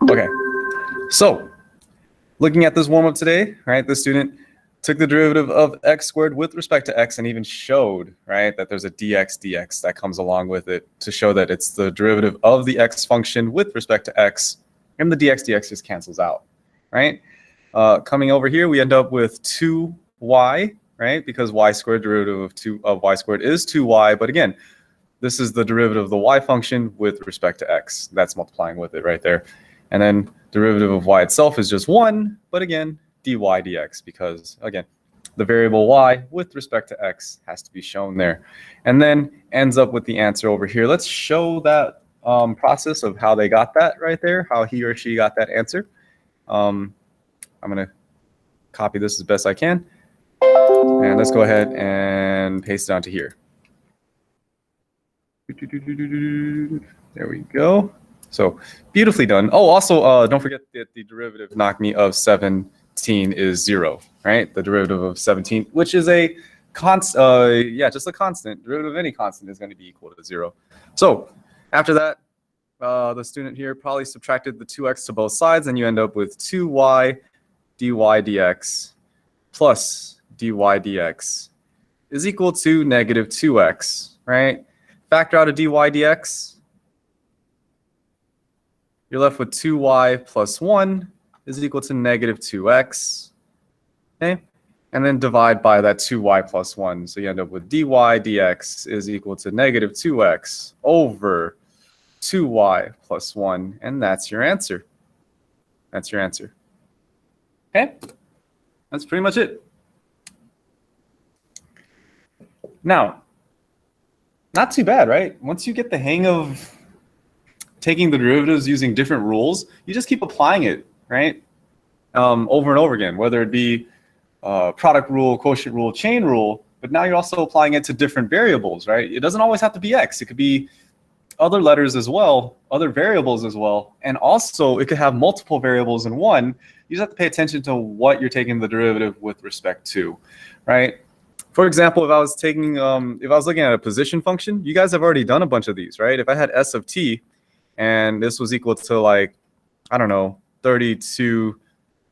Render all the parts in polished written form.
Okay, so looking at this warm-up today, right, the student took the derivative of x squared with respect to x and even showed, right, that there's a dx that comes along with it to show that it's the derivative of the x function with respect to x, and the dx just cancels out, right? Coming over here, we end up with 2y, right, because y squared derivative of y squared is 2y, but again, this is the derivative of the y function with respect to x. That's multiplying with it right there. And then derivative of y itself is just 1, but again, dy dx, because again, the variable y with respect to x has to be shown there. And then ends up with the answer over here. Let's show that process of how they got that right there, how he or she got that answer. I'm going to copy this as best I can. And let's go ahead and paste it onto here. There we go. So beautifully done. Oh, also, don't forget that the derivative, knock me, of 17 is 0, right? The derivative of 17, which is a constant, yeah, just a constant. Derivative of any constant is going to be equal to 0. So after that, the student here probably subtracted the 2x to both sides, and you end up with 2y dy dx plus dy dx is equal to negative 2x, right? Factor out a dy dx. You're left with 2y plus 1 is equal to negative 2x. Okay? And then divide by that 2y plus 1. So you end up with dy dx is equal to negative 2x over 2y plus 1. And that's your answer. That's your answer. Okay? That's pretty much it. Now, not too bad, right? Once you get the hang of taking the derivatives using different rules, you just keep applying it, right? Over and over again, whether it be product rule, quotient rule, chain rule, but now you're also applying it to different variables, right? It doesn't always have to be x. It could be other letters as well, other variables as well, and also it could have multiple variables in one. You just have to pay attention to what you're taking the derivative with respect to, right? For example, if I was taking, if I was looking at a position function, you guys have already done a bunch of these, right? If I had s of t, and this was equal to, like, I don't know, 32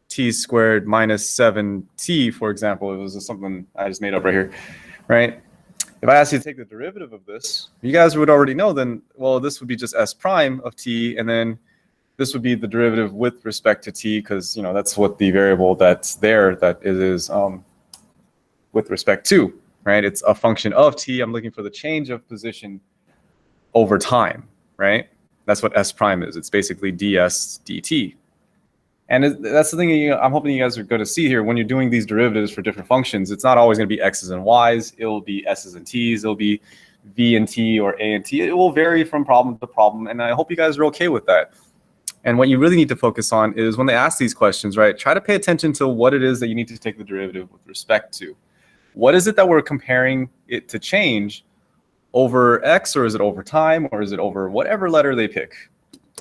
t squared minus 7t, for example. It was just something I just made up right here, right? If I asked you to take the derivative of this, you guys would already know then, well, this would be just s prime of t, and then this would be the derivative with respect to t, because, you know, that's what the variable that's there that it is with respect to, right? It's a function of t. I'm looking for the change of position over time, right? That's what s prime is. It's basically ds dt. And that's the thing I'm hoping you guys are going to see here when you're doing these derivatives for different functions. It's not always going to be x's and y's. It'll be s's and t's. It'll be v and t or a and t. It will vary from problem to problem, and I hope you guys are okay with that. And what you really need to focus on is when they ask these questions, right, try to pay attention to what it is that you need to take the derivative with respect to. What is it that we're comparing it to change over x, or is it over time, or is it over whatever letter they pick,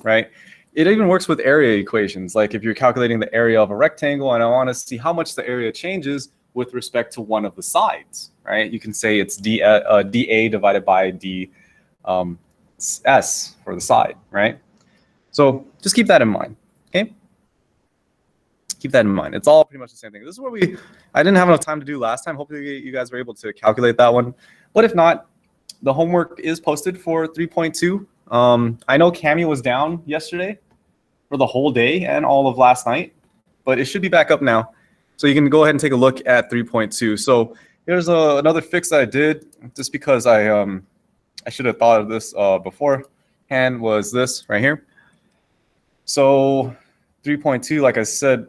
right? It even works with area equations. Like if you're calculating the area of a rectangle and I want to see how much the area changes with respect to one of the sides, right? You can say it's dA divided by d s for the side, right? So just keep that in mind, okay? Keep that in mind. It's all pretty much the same thing. This is what I didn't have enough time to do last time. Hopefully you guys were able to calculate that one. But if not, the homework is posted for 3.2. I know Cami was down yesterday for the whole day and all of last night, but it should be back up now. So you can go ahead and take a look at 3.2. So here's another fix that I did just because I should have thought of this beforehand, was this right here. So 3.2, like I said,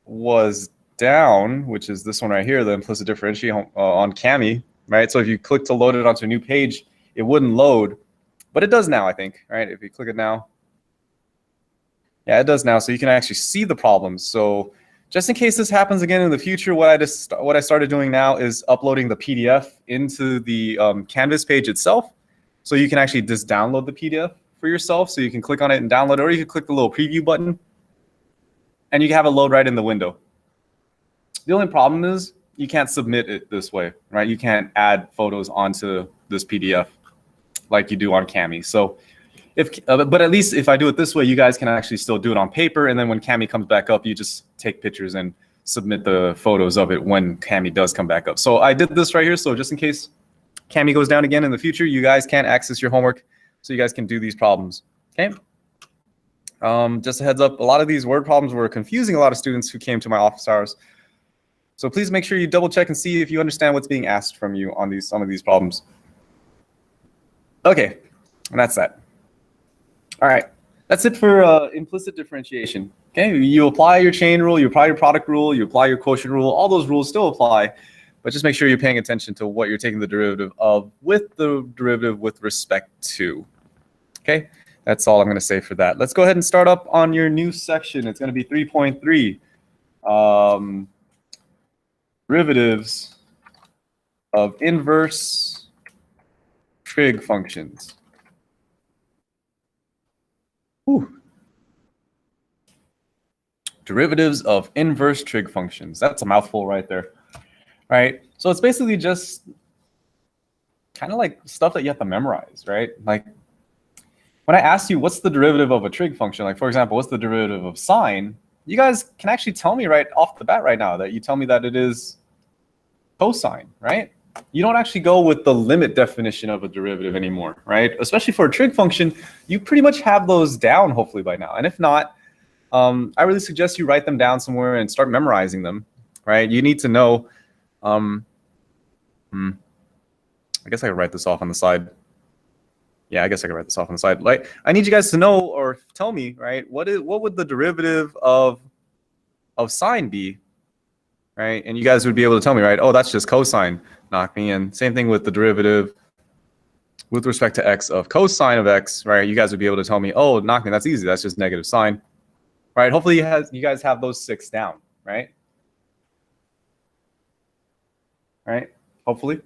was down, which is this one right here, the implicit differential on Cami, right? So if you click to load it onto a new page, it wouldn't load, but it does now, I think, right? If you click it now, yeah, it does now. So you can actually see the problems. So just in case this happens again in the future, what I started doing now is uploading the PDF into the Canvas page itself. So you can actually just download the PDF for yourself. So you can click on it and download it, or you can click the little preview button and you can have it load right in the window. The only problem is you can't submit it this way, right? You can't add photos onto this PDF like you do on Cami. So But at least if I do it this way, you guys can actually still do it on paper. And then when Cami comes back up, you just take pictures and submit the photos of it when Cami does come back up. So I did this right here. So just in case Cami goes down again in the future, you guys can access your homework so you guys can do these problems. Okay. Just a heads up, a lot of these word problems were confusing a lot of students who came to my office hours. So please make sure you double check and see if you understand what's being asked from you on some of these problems. Okay, and that's that. All right, that's it for implicit differentiation. Okay, you apply your chain rule, you apply your product rule, you apply your quotient rule, all those rules still apply, but just make sure you're paying attention to what you're taking the derivative of with the derivative with respect to. Okay, that's all I'm going to say for that. Let's go ahead and start up on your new section. It's going to be 3.3. Derivatives of inverse trig functions. Ooh. Derivatives of inverse trig functions. That's a mouthful right there. All right. So it's basically just kind of like stuff that you have to memorize, right? Like when I asked you what's the derivative of a trig function, like for example, what's the derivative of sine? You guys can actually tell me right off the bat right now that you tell me that it is cosine, right? You don't actually go with the limit definition of a derivative anymore, right? Especially for a trig function, you pretty much have those down hopefully by now. And if not, I really suggest you write them down somewhere and start memorizing them, right? You need to know, I guess I could write this off on the side. Yeah, I guess I could write this off on the side. Like, I need you guys to know or tell me, right? What would the derivative of sine be, right? And you guys would be able to tell me, right? Oh, that's just cosine. Knock me in. Same thing with the derivative with respect to x of cosine of x, right? You guys would be able to tell me, oh, knock me. That's easy. That's just negative sine, right? Hopefully you guys have those 6 down, right? Right? Hopefully.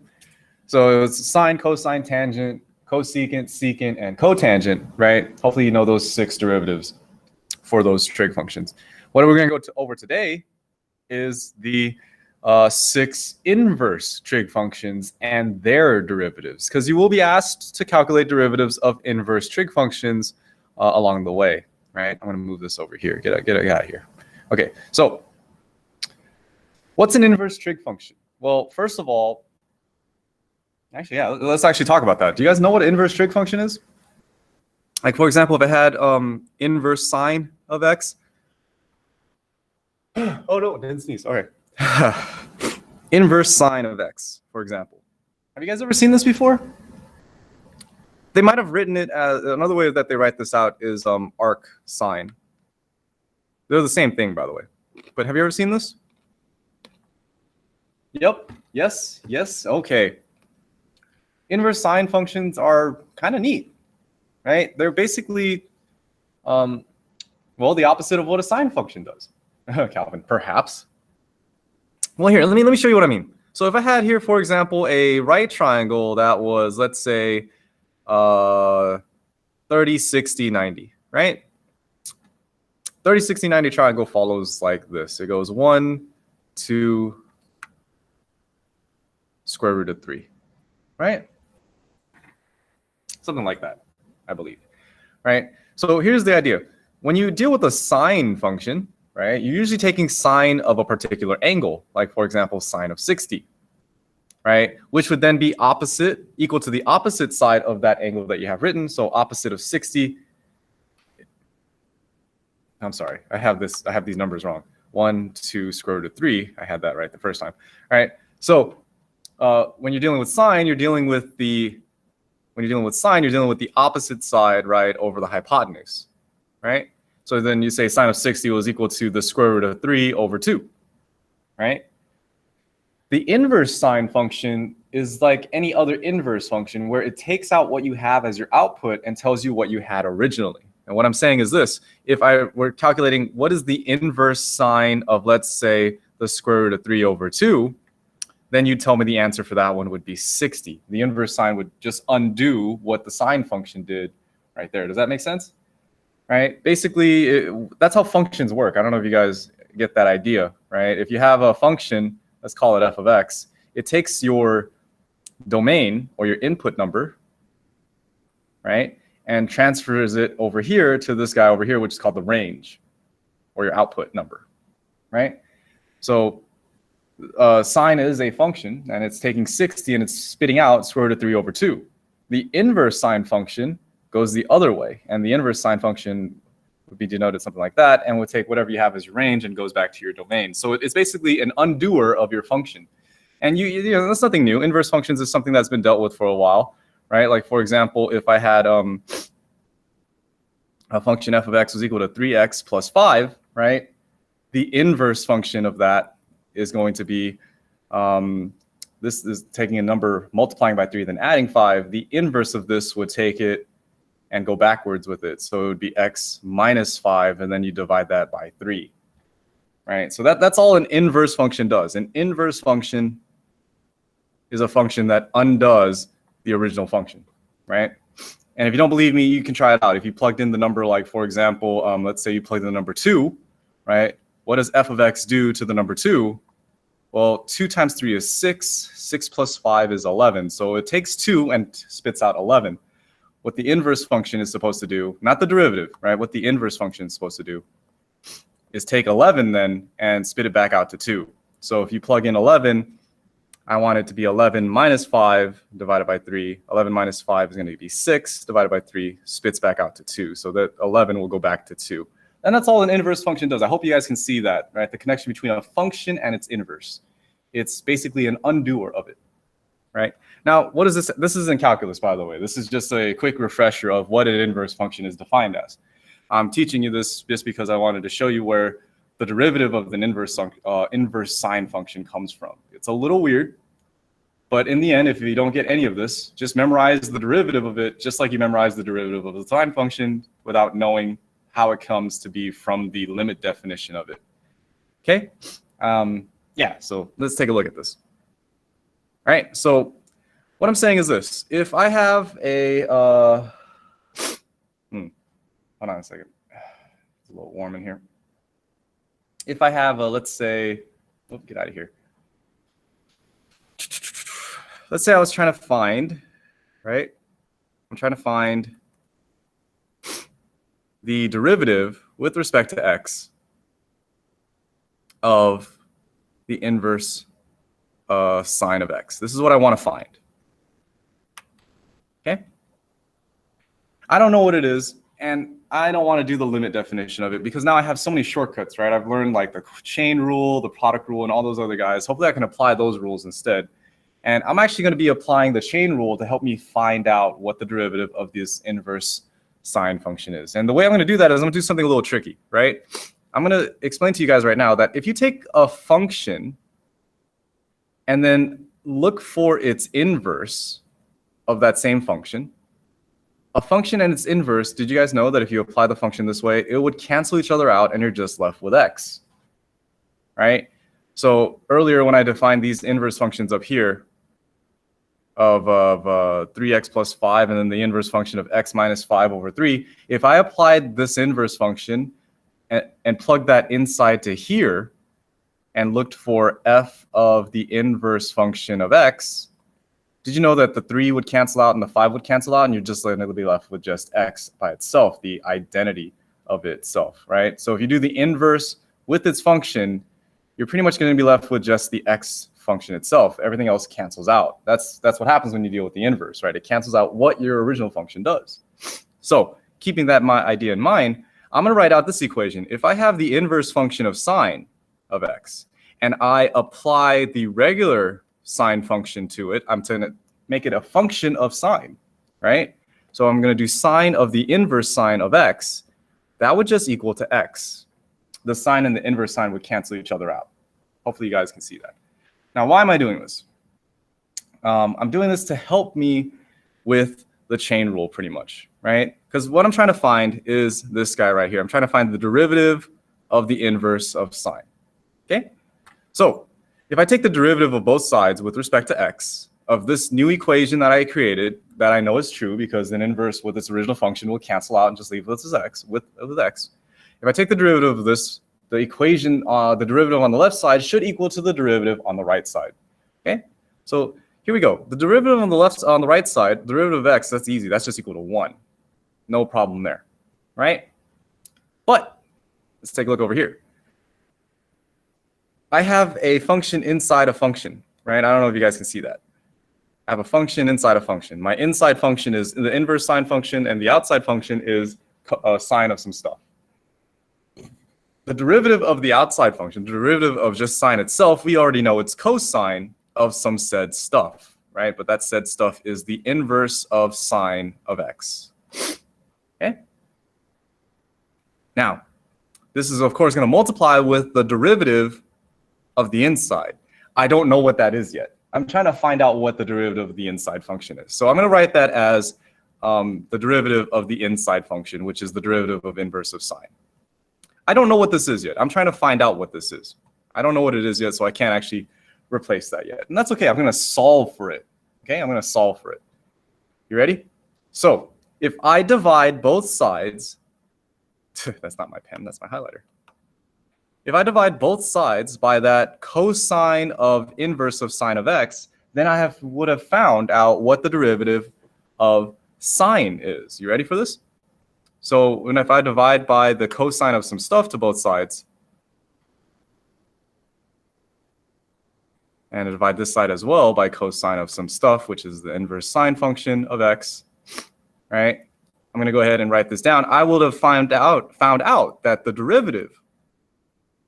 So it's sine, cosine, tangent, cosecant, secant, and cotangent, right? Hopefully you know those 6 derivatives for those trig functions. What we're going to go over today is the 6 inverse trig functions and their derivatives, because you will be asked to calculate derivatives of inverse trig functions along the way, right? I'm going to move this over here. Get out of here. Okay, so what's an inverse trig function? Well, first of all, actually, yeah, let's actually talk about that. Do you guys know what an inverse trig function is? Like, for example, if I had inverse sine of x. Oh, no, I didn't sneeze. All right. Inverse sine of x, for example. Have you guys ever seen this before? They might have written it as, another way that they write this out is arc sine. They're the same thing, by the way. But have you ever seen this? Yep. Yes. Yes. Okay. Inverse sine functions are kind of neat, right? They're basically, well, the opposite of what a sine function does. Calvin, perhaps. Well, here, let me show you what I mean. So if I had here, for example, a right triangle that was, let's say, 30, 60, 90, right? 30, 60, 90 triangle follows like this. It goes 1, 2, square root of 3, right? Something like that, I believe, right? So here's the idea. When you deal with a sine function, right, you're usually taking sine of a particular angle, like, for example, sine of 60, right, which would then be equal to the opposite side of that angle that you have written. So opposite of 60, I'm sorry, I have these numbers wrong. 1, 2, square root of 3. I had that right the first time. All right. So when you're dealing with sine, you're dealing with the opposite side, right, over the hypotenuse, right? So then you say sine of 60 was equal to the square root of 3 over 2, right? The inverse sine function is like any other inverse function where it takes out what you have as your output and tells you what you had originally. And what I'm saying is this: if I were calculating what is the inverse sine of, let's say, the square root of 3 over 2, then you tell me the answer for that one would be 60. The inverse sine would just undo what the sine function did right there. Does that make sense? Right? Basically, that's how functions work. I don't know if you guys get that idea, right? If you have a function, let's call it f of x, it takes your domain or your input number, right? and transfers it over here to this guy over here, which is called the range, or your output number, right? So sine is a function, and it's taking 60 and it's spitting out square root of 3 over 2. The inverse sine function goes the other way, and the inverse sine function would be denoted something like that, and would take whatever you have as your range and goes back to your domain. So it's basically an undoer of your function. And you know, that's nothing new. Inverse functions is something that's been dealt with for a while, right? Like, for example, if I had a function f of x was equal to 3x plus 5, right? The inverse function of that is going to be, this is taking a number, multiplying by 3, then adding 5. The inverse of this would take it and go backwards with it. So it would be x minus 5, and then you divide that by 3, right? So that's all an inverse function does. An inverse function is a function that undoes the original function, right? And if you don't believe me, you can try it out. If you plugged in the number, like, for example, let's say you plugged in the number 2, right? What does f of x do to the number 2? Well, 2 times 3 is 6. 6 plus 5 is 11. So it takes 2 and spits out 11. What the inverse function is supposed to do, not the derivative, right? What the inverse function is supposed to do is take 11 then and spit it back out to 2. So if you plug in 11, I want it to be 11 minus 5 divided by 3. 11 minus 5 is going to be 6 divided by 3, spits back out to 2. So that 11 will go back to 2. And that's all an inverse function does. I hope you guys can see that, right? The connection between a function and its inverse. It's basically an undoer of it, right? Now, what is this? This is in calculus, by the way. This is just a quick refresher of what an inverse function is defined as. I'm teaching you this just because I wanted to show you where the derivative of an inverse sine function comes from. It's a little weird, but in the end, if you don't get any of this, just memorize the derivative of it, just like you memorize the derivative of the sine function without knowing how it comes to be from the limit definition of it. Okay? Yeah, so let's take a look at this. All right, so what I'm saying is this. If I have a, hold on a second. It's a little warm in here. If I have a, let's say, oh, get out of here. Let's say I was trying to find, right? I'm trying to find the derivative with respect to x of the inverse sine of x. This is what I want to find. Okay? I don't know what it is, and I don't want to do the limit definition of it because now I have so many shortcuts, right? I've learned like the chain rule, the product rule, and all those other guys. Hopefully I can apply those rules instead. And I'm actually going to be applying the chain rule to help me find out what the derivative of this inverse sine function is. And the way I'm going to do that is I'm going to do something a little tricky, right? I'm going to explain to you guys right now that if you take a function and then look for its inverse of that same function, a function and its inverse, did you guys know that if you apply the function this way, it would cancel each other out and you're just left with x, right? So earlier when I defined these inverse functions up here of 3x plus 5 and then the inverse function of x minus 5 over 3, if I applied this inverse function and plugged that inside to here and looked for f of the inverse function of x, did you know that the 3 would cancel out and the 5 would cancel out and you're just going to be left with just x by itself, the identity of itself, right? So if you do the inverse with its function, you're pretty much going to be left with just the x function itself. Everything else cancels out. That's what happens when you deal with the inverse, right? It cancels out what your original function does. So keeping that idea in mind, I'm going to write out this equation. If I have the inverse function of sine of x and I apply the regular sine function to it, I'm going to make it a function of sine, right? So I'm going to do sine of the inverse sine of x. That would just equal to x. The sine and the inverse sine would cancel each other out. Hopefully you guys can see that. Now, why am I doing this? I'm doing this to help me with the chain rule pretty much, right? Because what I'm trying to find is this guy right here. I'm trying to find the derivative of the inverse of sine, okay? So if I take the derivative of both sides with respect to x of this new equation that I created that I know is true because an inverse with its original function will cancel out and just leave with x, with x. If I take the derivative of this, the equation, the derivative on the left side should equal to the derivative on the right side. Okay, so here we go. The derivative on the right side, the derivative of x, that's easy. That's just equal to 1. No problem there, right? But let's take a look over here. I have a function inside a function, right? I don't know if you guys can see that. I have a function inside a function. My inside function is the inverse sine function, and the outside function is sine of some stuff. The derivative of the outside function, the derivative of just sine itself, we already know it's cosine of some said stuff, right? But that said stuff is the inverse of sine of x. Okay? Now, this is, of course, going to multiply with the derivative of the inside. I don't know what that is yet. I'm trying to find out what the derivative of the inside function is. So I'm going to write that as the derivative of the inside function, which is the derivative of inverse of sine. I don't know what this is yet. I'm trying to find out what this is. I don't know what it is yet, so I can't actually replace that yet. And that's okay. I'm going to solve for it. Okay, I'm going to solve for it. You ready? So if I divide both sides, that's not my pen, that's my highlighter. If I divide both sides by that cosine of inverse of sine of x, then I would have found out what the derivative of sine is. You ready for this? So if I divide by the cosine of some stuff to both sides, and I divide this side as well by cosine of some stuff, which is the inverse sine function of x, right? I'm going to go ahead and write this down. I would have found out that the derivative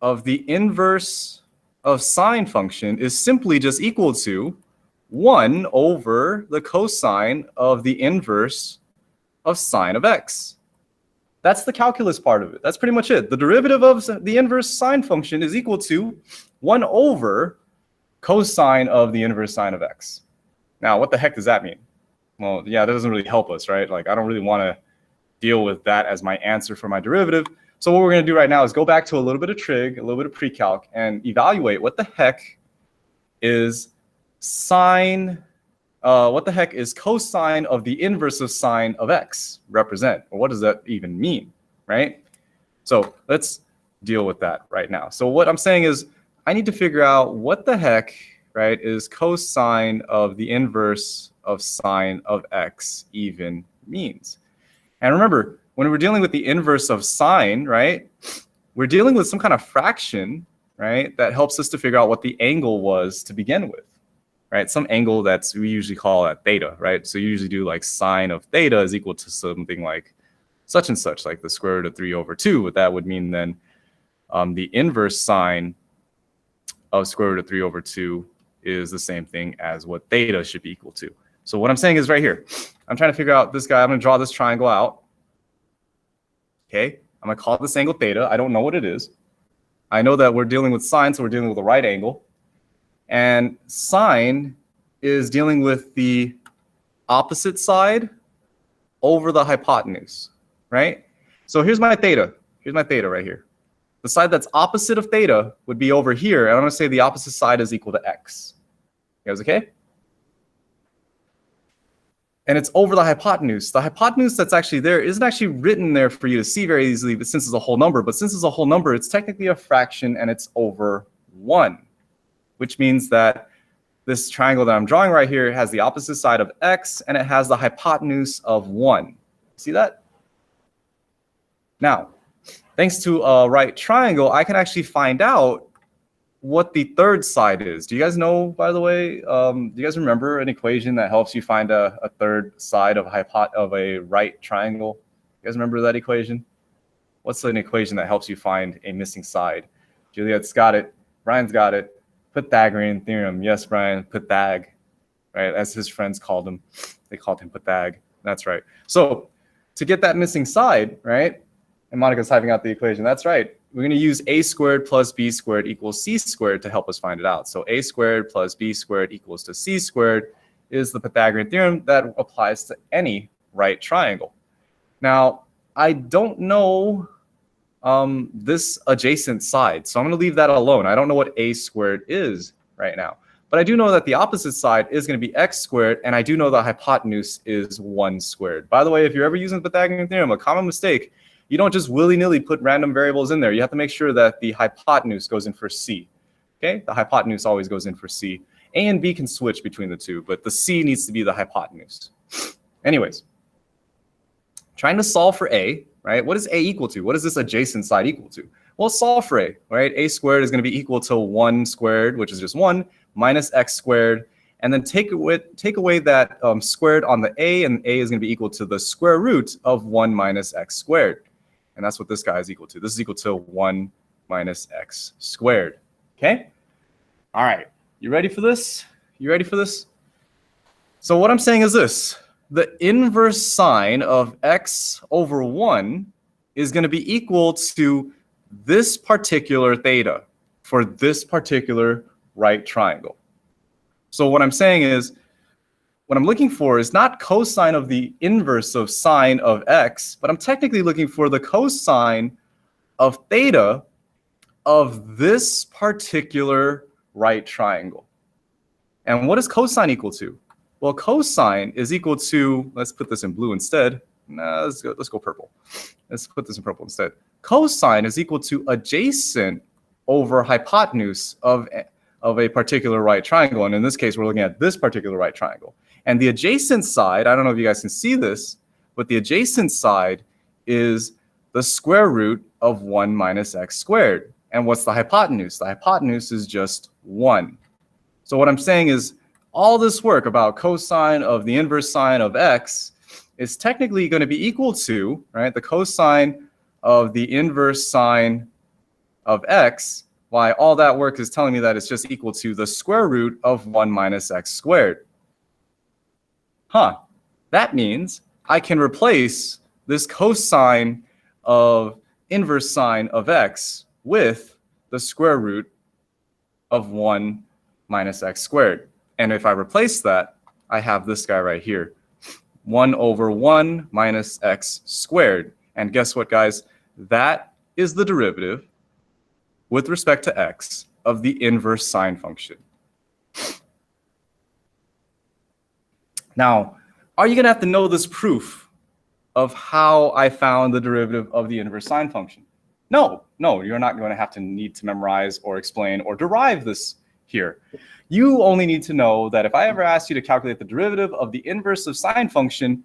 of the inverse of sine function is simply just equal to 1 over the cosine of the inverse of sine of x. That's the calculus part of it. That's pretty much it. The derivative of the inverse sine function is equal to 1 over cosine of the inverse sine of x. Now, what the heck does that mean? Well, yeah, that doesn't really help us, right? Like, I don't really want to deal with that as my answer for my derivative. So what we're going to do right now is go back to a little bit of trig, a little bit of pre-calc, and evaluate what the heck is sine, what the heck is cosine of the inverse of sine of x represent? Or what does that even mean, right? So let's deal with that right now. So what I'm saying is I need to figure out what the heck, right, is cosine of the inverse of sine of x even means. And remember, when we're dealing with the inverse of sine, right, we're dealing with some kind of fraction, right, that helps us to figure out what the angle was to begin with, right? Some angle that's we usually call a theta, right? So you usually do like sine of theta is equal to something like such and such, like the square root of 3 over 2. What that would mean then, the inverse sine of square root of 3 over 2 is the same thing as what theta should be equal to. So what I'm saying is right here, I'm trying to figure out this guy. I'm going to draw this triangle out. Okay, I'm going to call this angle theta. I don't know what it is. I know that we're dealing with sine, so we're dealing with a right angle. And sine is dealing with the opposite side over the hypotenuse, right? So here's my theta. Here's my theta right here. The side that's opposite of theta would be over here. And I'm going to say the opposite side is equal to x. You guys okay? And it's over the hypotenuse. The hypotenuse that's actually there isn't actually written there for you to see very easily, but since it's a whole number. But since it's a whole number, it's technically a fraction, and it's over 1, which means that this triangle that I'm drawing right here has the opposite side of x, and it has the hypotenuse of 1. See that? Now, thanks to a right triangle, I can actually find out what the third side is. Do you guys know, by the way, do you guys remember an equation that helps you find a third side of a right triangle? You guys remember that equation? What's an equation that helps you find a missing side? Juliet's got it. Brian's got it. Pythagorean Theorem. Yes, Brian, Pythag, right? As his friends called him. They called him Pythag. That's right. So to get that missing side, right? And Monica's typing out the equation. That's right. We're going to use a squared plus b squared equals c squared to help us find it out. So a squared plus b squared equals to c squared is the Pythagorean theorem that applies to any right triangle. Now, I don't know this adjacent side, so I'm going to leave that alone. I don't know what a squared is right now. But I do know that the opposite side is going to be x squared, and I do know the hypotenuse is 1 squared. By the way, if you're ever using the Pythagorean theorem, a common mistake, you don't just willy-nilly put random variables in there. You have to make sure that the hypotenuse goes in for c. Okay, the hypotenuse always goes in for c. A and b can switch between the two, but the c needs to be the hypotenuse. Anyways, trying to solve for a, right? What is a equal to? What is this adjacent side equal to? Well, solve for a, right? A squared is going to be equal to 1 squared, which is just 1, minus x squared. And then take away that squared on the a, and a is going to be equal to the square root of 1 minus x squared. And that's what this guy is equal to. This is equal to 1 minus x squared. Okay? All right. You ready for this? You ready for this? So what I'm saying is this. The inverse sine of x over 1 is going to be equal to this particular theta for this particular right triangle. So what I'm saying is, what I'm looking for is not cosine of the inverse of sine of x, but I'm technically looking for the cosine of theta of this particular right triangle. And what is cosine equal to? Well, cosine is equal to, let's put this in blue instead. Nah, let's go purple. Let's put this in purple instead. Cosine is equal to adjacent over hypotenuse of a particular right triangle. And in this case, we're looking at this particular right triangle. And the adjacent side, I don't know if you guys can see this, but the adjacent side is the square root of 1 minus x squared. And what's the hypotenuse? The hypotenuse is just 1. So what I'm saying is all this work about cosine of the inverse sine of x is technically going to be equal to, right, the cosine of the inverse sine of x. Why all that work is telling me that it's just equal to the square root of 1 minus x squared. That means I can replace this cosine of inverse sine of x with the square root of 1 minus x squared. And if I replace that, I have this guy right here, 1 over 1 minus x squared. And guess what, guys? That is the derivative with respect to x of the inverse sine function. Now, are you going to have to know this proof of how I found the derivative of the inverse sine function? No, you're not going to have to need to memorize or explain or derive this here. You only need to know that if I ever asked you to calculate the derivative of the inverse of sine function,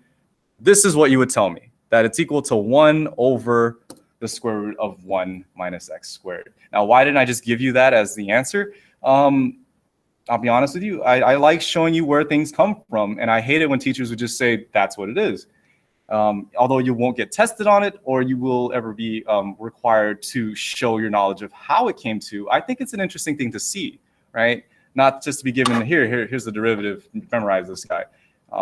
this is what you would tell me, that it's equal to 1 over the square root of 1 minus x squared. Now, why didn't I just give you that as the answer? I'll be honest with you. I like showing you where things come from, and I hate it when teachers would just say, that's what it is. Although you won't get tested on it, or you will ever be required to show your knowledge of how it came to. I think it's an interesting thing to see, right? Not just to be given, here's the derivative, memorize this guy.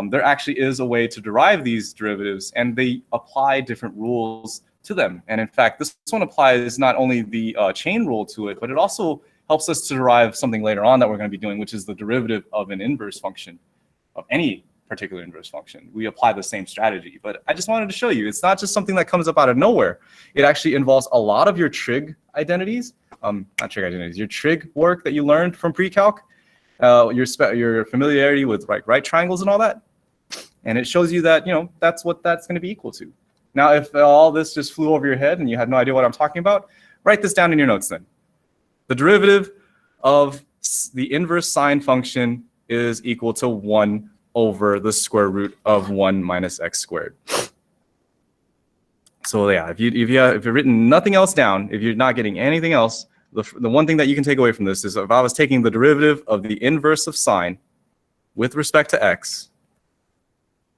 There actually is a way to derive these derivatives, and they apply different rules to them. And in fact, this one applies not only the chain rule to it, but it also helps us to derive something later on that we're going to be doing, which is the derivative of an inverse function, of any particular inverse function. We apply the same strategy. But I just wanted to show you, it's not just something that comes up out of nowhere. It actually involves a lot of your trig identities, not trig identities, your trig work that you learned from pre-calc, your familiarity with right triangles and all that. And it shows you that, that's what that's going to be equal to. Now, if all this just flew over your head and you had no idea what I'm talking about, write this down in your notes then. The derivative of the inverse sine function is equal to 1 over the square root of 1 minus x squared. So yeah, if you've written nothing else down, if you're not getting anything else, the one thing that you can take away from this is if I was taking the derivative of the inverse of sine with respect to x,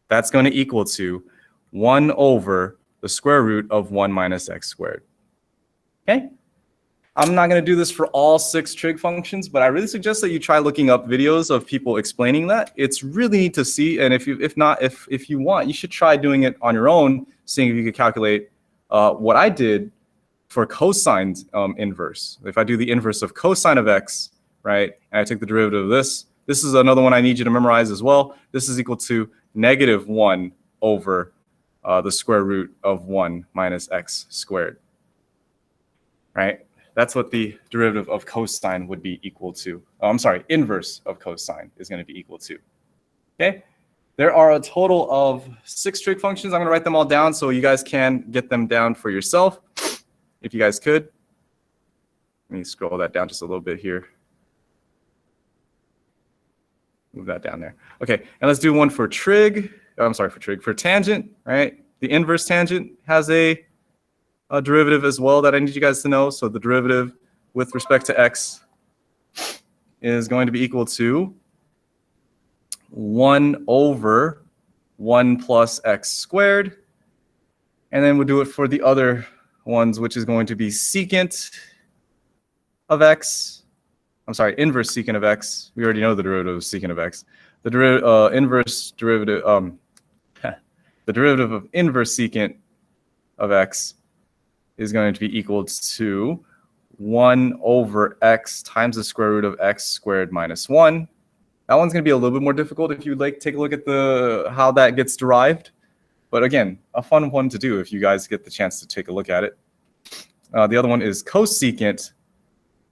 that's going to equal to 1 over the square root of 1 minus x squared. Okay? I'm not going to do this for all 6 trig functions, but I really suggest that you try looking up videos of people explaining that. It's really neat to see, and if you want, you should try doing it on your own, seeing if you could calculate what I did for cosine inverse. If I do the inverse of cosine of x, right, and I take the derivative of this is another one I need you to memorize as well. This is equal to negative 1 over the square root of 1 minus x squared, right? That's what the derivative of cosine would be equal to. Oh, I'm sorry, inverse of cosine is going to be equal to. Okay? There are a total of 6 trig functions. I'm going to write them all down so you guys can get them down for yourself, if you guys could. Let me scroll that down just a little bit here. Move that down there. Okay, and let's do one for trig. Oh, I'm sorry, for trig. For tangent, right? The inverse tangent has a derivative as well that I need you guys to know. So the derivative with respect to x is going to be equal to 1 over 1 plus x squared. And then we'll do it for the other ones, which is going to be secant of x. I'm sorry, inverse secant of x. We already know the derivative of secant of x. The inverse derivative, the derivative of inverse secant of x is going to be equal to 1 over x times the square root of x squared minus 1. That one's going to be a little bit more difficult if you'd like to take a look at how that gets derived. But again, a fun one to do if you guys get the chance to take a look at it. The other one is cosecant,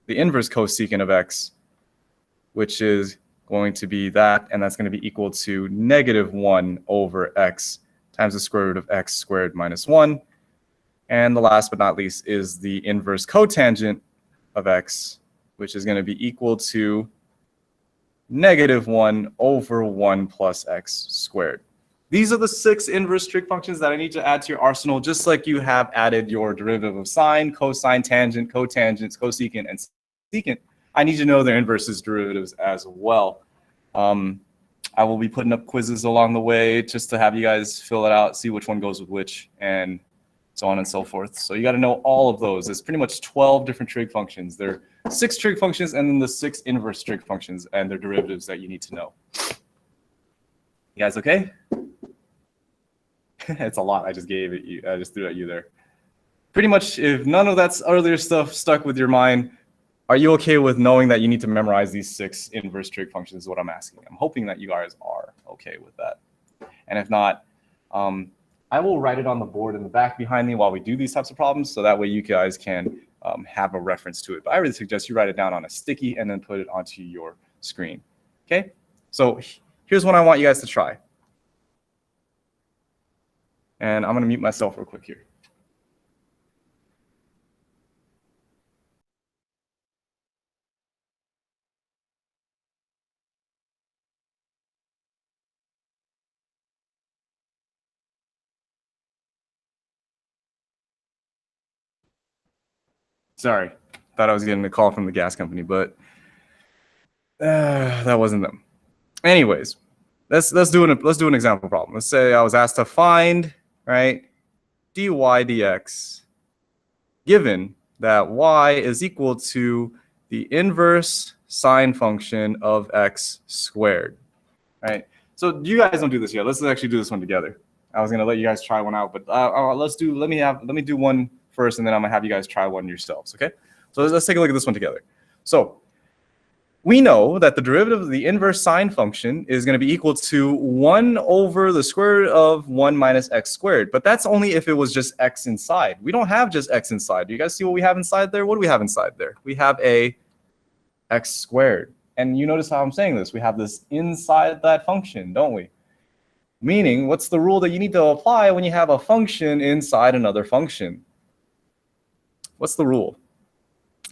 the inverse cosecant of x, which is going to be that, and that's going to be equal to negative 1 over x times the square root of x squared minus 1. And the last but not least is the inverse cotangent of x, which is going to be equal to negative 1 over 1 plus x squared. These are the 6 inverse trig functions that I need to add to your arsenal, just like you have added your derivative of sine, cosine, tangent, cotangents, cosecant, and secant. I need to know their inverses derivatives as well. I will be putting up quizzes along the way just to have you guys fill it out, see which one goes with which, and so on and so forth. So you got to know all of those. There's pretty much 12 different trig functions. There are 6 trig functions and then the 6 inverse trig functions and their derivatives that you need to know. You guys okay? It's a lot I just gave it you. I just threw at you there. Pretty much, if none of that earlier stuff stuck with your mind, are you okay with knowing that you need to memorize these 6 inverse trig functions is what I'm asking. I'm hoping that you guys are okay with that. And if not, I will write it on the board in the back behind me while we do these types of problems, so that way you guys can have a reference to it. But I really suggest you write it down on a sticky and then put it onto your screen. Okay? So here's what I want you guys to try. And I'm going to mute myself real quick here. Sorry, thought I was getting a call from the gas company, but that wasn't them. Anyways, let's do an example problem. Let's say I was asked to find, right, dy dx, given that y is equal to the inverse sine function of x squared, right? So you guys don't do this yet. Let's actually do this one together. I was gonna let you guys try one out, but let me do one first, and then I'm gonna have you guys try one yourselves, okay? So let's take a look at this one together. So we know that the derivative of the inverse sine function is gonna be equal to 1 over the square root of 1 minus x squared, but that's only if it was just x inside. We don't have just x inside. Do you guys see what we have inside there? What do we have inside there? We have a x squared. And you notice how I'm saying this. We have this inside that function, don't we? Meaning, what's the rule that you need to apply when you have a function inside another function? What's the rule?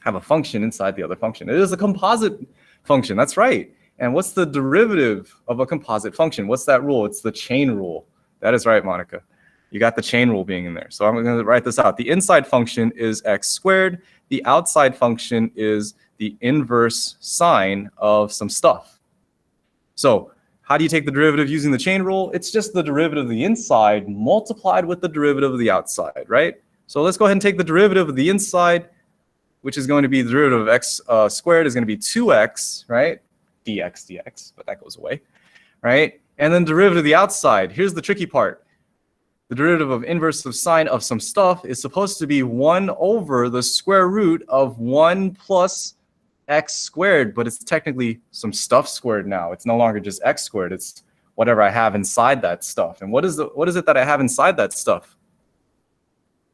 Have a function inside the other function. It is a composite function. That's right. And what's the derivative of a composite function? What's that rule? It's the chain rule. That is right, Monica. You got the chain rule being in there. So I'm going to write this out. The inside function is x squared. The outside function is the inverse sine of some stuff. So how do you take the derivative using the chain rule? It's just the derivative of the inside multiplied with the derivative of the outside, right? So let's go ahead and take the derivative of the inside, which is going to be the derivative of x squared is going to be 2x, right? dx, but that goes away, right? And then derivative of the outside. Here's the tricky part. The derivative of inverse of sine of some stuff is supposed to be 1 over the square root of 1 plus x squared, but it's technically some stuff squared now. It's no longer just x squared. It's whatever I have inside that stuff. And what is it that I have inside that stuff?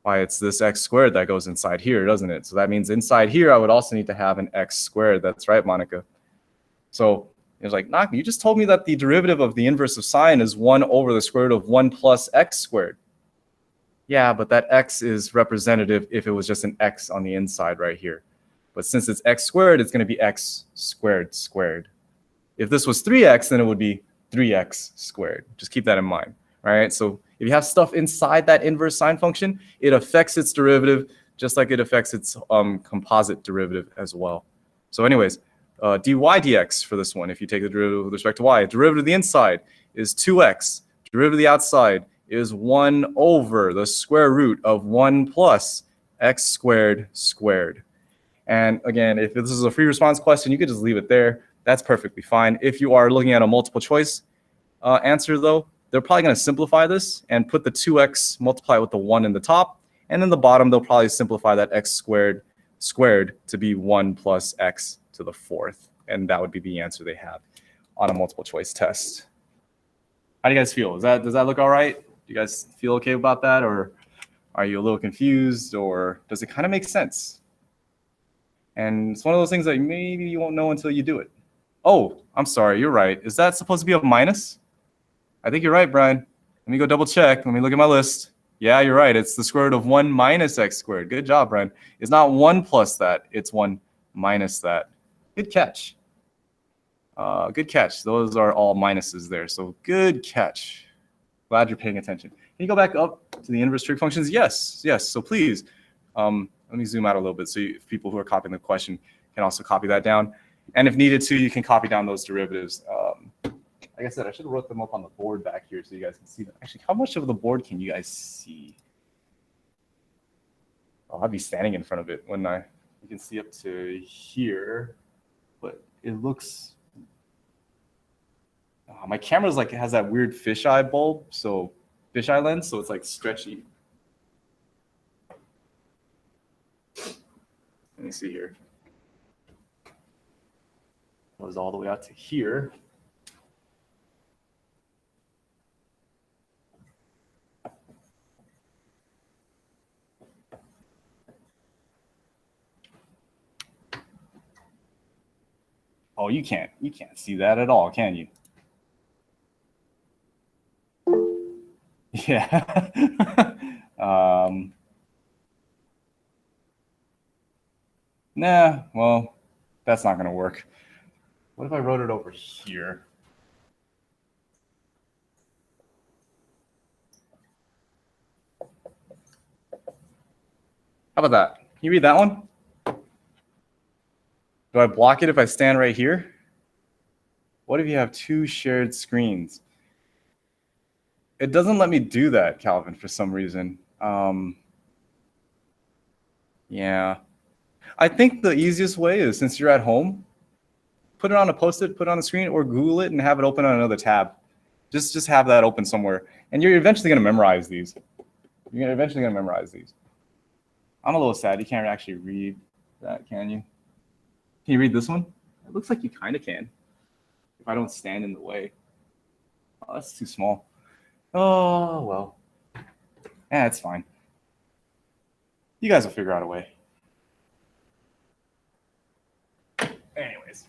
Why, it's this x squared that goes inside here, doesn't it? So that means inside here, I would also need to have an x squared. That's right, Monica. So it was like, Nak, you just told me that the derivative of the inverse of sine is 1 over the square root of 1 plus x squared. Yeah, but that x is representative if it was just an x on the inside right here. But since it's x squared, it's going to be x squared squared. If this was 3x, then it would be 3x squared. Just keep that in mind. All right, so If you have stuff inside that inverse sine function, it affects its derivative just like it affects its composite derivative as well. So anyways, dy dx for this one, if you take the derivative with respect to y, derivative of the inside is 2x, derivative of the outside is 1 over the square root of 1 plus x squared squared. And again, if this is a free response question, you could just leave it there. That's perfectly fine. If you are looking at a multiple choice answer though, they're probably going to simplify this and put the 2x, multiply it with the 1 in the top, and then the bottom, they'll probably simplify that x squared squared to be 1 plus x to the 4th. And that would be the answer they have on a multiple choice test. How do you guys feel? Does that look all right? Do you guys feel okay about that? Or are you a little confused? Or does it kind of make sense? And it's one of those things that maybe you won't know until you do it. Oh, I'm sorry, you're right. Is that supposed to be a minus? I think you're right, Brian. Let me go double check. Let me look at my list. Yeah, you're right. It's the square root of 1 minus x squared. Good job, Brian. It's not 1 plus that. It's 1 minus that. Good catch. Good catch. Those are all minuses there. So good catch. Glad you're paying attention. Can you go back up to the inverse trig functions? Yes, yes. So please, let me zoom out a little bit so people who are copying the question can also copy that down. And if needed to, you can copy down those derivatives. Like I said, I should have wrote them up on the board back here so you guys can see them. Actually, how much of the board can you guys see? Oh, I'll be standing in front of it when you can see up to here, but it looks, my camera's like, it has that weird fisheye bulb, so fisheye lens, so it's like stretchy. Let me see here. It goes all the way out to here. Oh, you can't see that at all, can you? Yeah. Nah, well, that's not gonna work. What if I wrote it over here? How about that? Can you read that one? Do I block it if I stand right here? What if you have 2 shared screens? It doesn't let me do that, Calvin, for some reason. Yeah. I think the easiest way is, since you're at home, put it on a Post-it, put it on the screen, or Google it and have it open on another tab. Just have that open somewhere. And you're eventually going to memorize these. You're eventually going to memorize these. I'm a little sad you can't actually read that, can you? Can you read this one? It looks like you kind of can, if I don't stand in the way. Oh, that's too small. Oh, well. Yeah, it's fine. You guys will figure out a way. Anyways.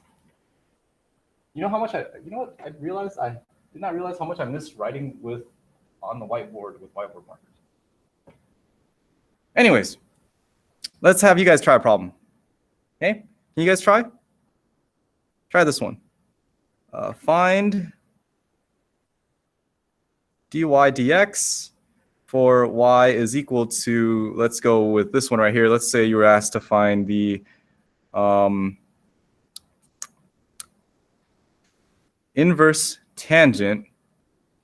You know what I realized? I did not realize how much I missed writing on the whiteboard with whiteboard markers. Anyways, let's have you guys try a problem. Okay? Can you guys try? Try this one. Find dy dx for y is equal to, let's go with this one right here. Let's say you were asked to find the inverse tangent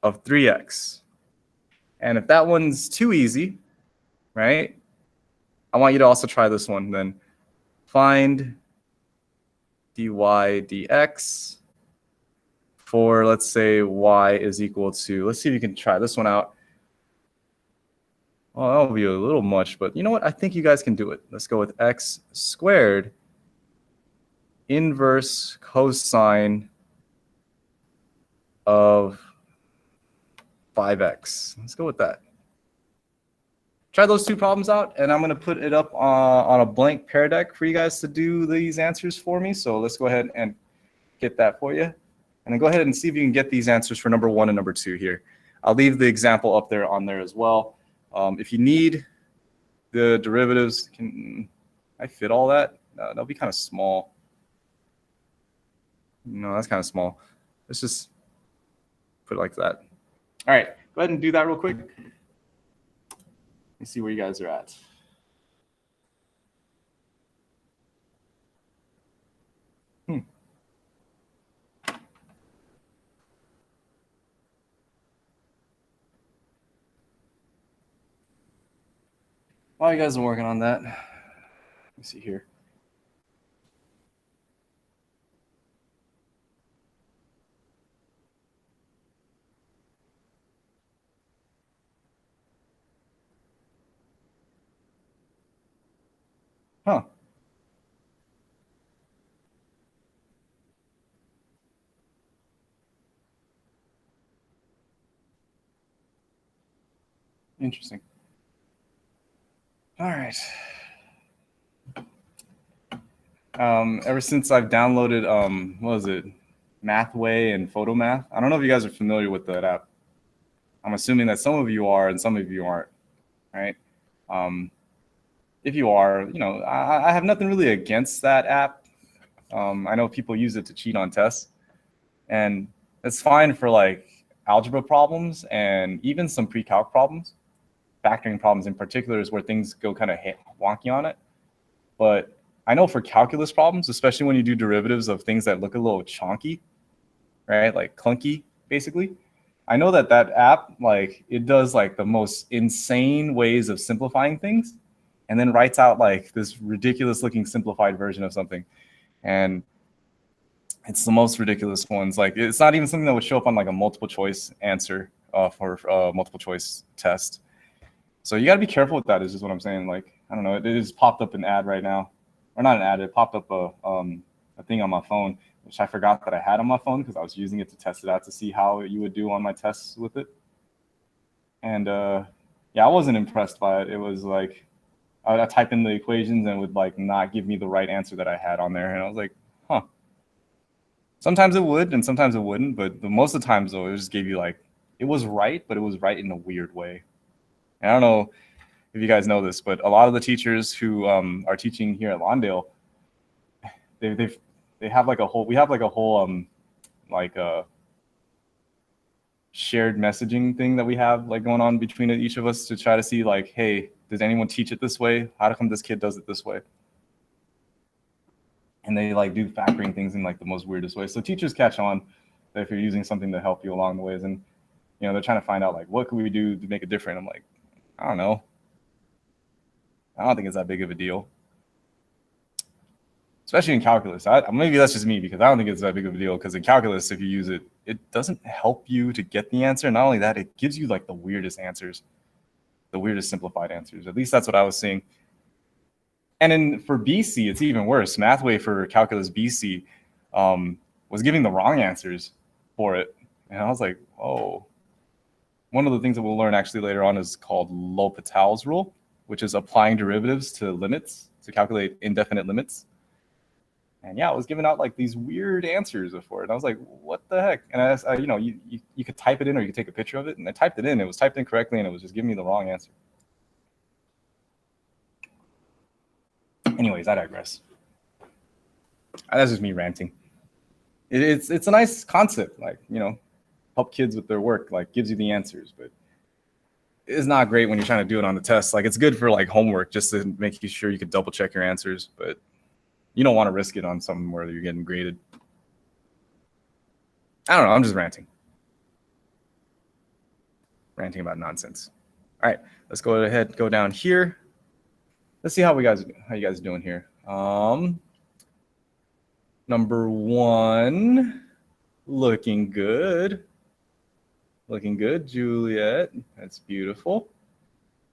of 3x. And if that one's too easy, right, I want you to also try this one then. Find dy dx for, let's say, y is equal to, let's see if you can try this one out. Well, that'll be a little much, but you know what? I think you guys can do it. Let's go with x squared inverse cosine of 5x. Let's go with that. Try those 2 problems out, and I'm going to put it up on a blank pear deck for you guys to do these answers for me. So let's go ahead and get that for you. And then go ahead and see if you can get these answers for number 1 and number 2 here. I'll leave the example up there on there as well. If you need the derivatives, can I fit all that? No, that'll be kind of small. No, that's kind of small. Let's just put it like that. All right. Go ahead and do that real quick. Let me see where you guys are at. While you guys are working on that, let me see here. Huh. Interesting. All right. Ever since I've downloaded, what was it, Mathway and Photomath. I don't know if you guys are familiar with that app. I'm assuming that some of you are and some of you aren't, right? If you are, you know, I have nothing really against that app. I know people use it to cheat on tests, and it's fine for like algebra problems and even some pre-calc problems. Factoring problems in particular is where things go kind of wonky on it. But I know for calculus problems, especially when you do derivatives of things that look a little chonky, right? Like clunky, basically. I know that that app, like, it does like the most insane ways of simplifying things and then writes out like this ridiculous looking simplified version of something. And it's the most ridiculous ones. Like, it's not even something that would show up on like a multiple choice answer for a multiple choice test. So you got to be careful with that, is just what I'm saying. Like, I don't know, it just popped up an ad right now. Or not an ad, it popped up a thing on my phone, which I forgot that I had on my phone because I was using it to test it out to see how you would do on my tests with it. And yeah, I wasn't impressed by it. It was like, I type in the equations and it would like not give me the right answer that I had on there. And I was like, huh. Sometimes it would and sometimes it wouldn't, but most of the times though, it just gave you like, it was right, but it was right in a weird way. And I don't know if you guys know this, but a lot of the teachers who are teaching here at Lawndale, they have like a whole, we have like a whole like a shared messaging thing that we have like going on between each of us to try to see like, hey, does anyone teach it this way? How come this kid does it this way? And they like do factoring things in like the most weirdest way. So teachers catch on that if you're using something to help you along the ways, and you know, they're trying to find out like, what can we do to make it different? I'm like, I don't know. I don't think it's that big of a deal. Especially in calculus. Maybe that's just me because I don't think it's that big of a deal, because in calculus, if you use it, it doesn't help you to get the answer. Not only that, it gives you like the weirdest answers, the weirdest simplified answers. At least that's what I was seeing. And for BC, it's even worse. Mathway for calculus BC was giving the wrong answers for it. And I was like, oh. One of the things that we'll learn actually later on is called L'Hopital's rule, which is applying derivatives to limits to calculate indefinite limits. And yeah, I was giving out like these weird answers for it. I was like, what the heck? And I you know, you could type it in or you could take a picture of it. And I typed it in. It was typed in correctly, and it was just giving me the wrong answer. Anyways, I digress. That's just me ranting. It's a nice concept, like, you know, help kids with their work, like gives you the answers, but it's not great when you're trying to do it on the test. Like, it's good for like homework just to make you sure you can double check your answers, but you don't want to risk it on something where you're getting graded. I don't know. I'm just ranting about nonsense. All right, let's go ahead, go down here. Let's see how you guys are doing here. Number one, looking good. Looking good, Juliet. That's beautiful.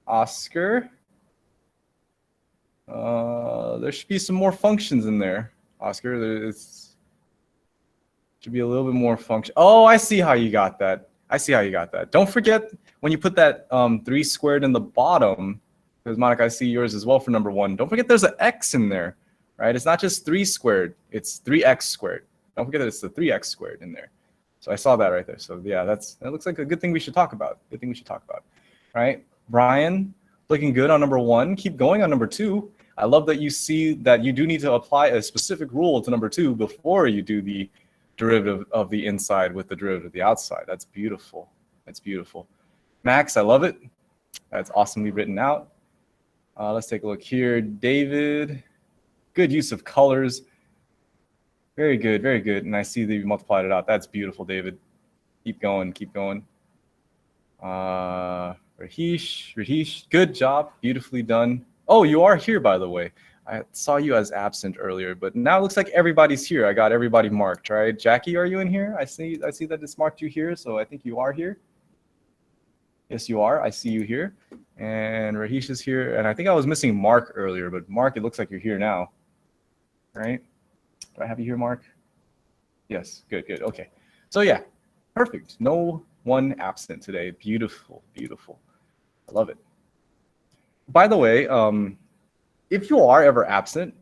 Oscar. There should be some more functions in there, Oscar. There should be a little bit more function. Oh, I see how you got that. Don't forget when you put that 3 squared in the bottom, because Monica, I see yours as well for number one. Don't forget there's an x in there, right? It's not just 3 squared, it's 3x squared. Don't forget that it's the 3x squared in there. So I saw that right there. So yeah, that looks like a good thing we should talk about. Right? Brian, looking good on number one. Keep going on number two. I love that you see that you do need to apply a specific rule to number two before you do the derivative of the inside with the derivative of the outside. That's beautiful. That's beautiful. Max, I love it. That's awesomely written out. Let's take a look here. David, good use of colors. Very good, very good. And I see that you multiplied it out. That's beautiful, David. Keep going, keep going. Rahish, good job. Beautifully done. Oh, you are here, by the way. I saw you as absent earlier, but now it looks like everybody's here. I got everybody marked, right? Jackie, are you in here? I see that it's marked you here, so I think you are here. Yes, you are. I see you here. And Rahish is here. And I think I was missing Mark earlier, but Mark, it looks like you're here now. Right? Do I have you here, Mark? Yes, good, good. Okay. So yeah, perfect. No one absent today. Beautiful, beautiful. I love it. By the way, if you are ever absent,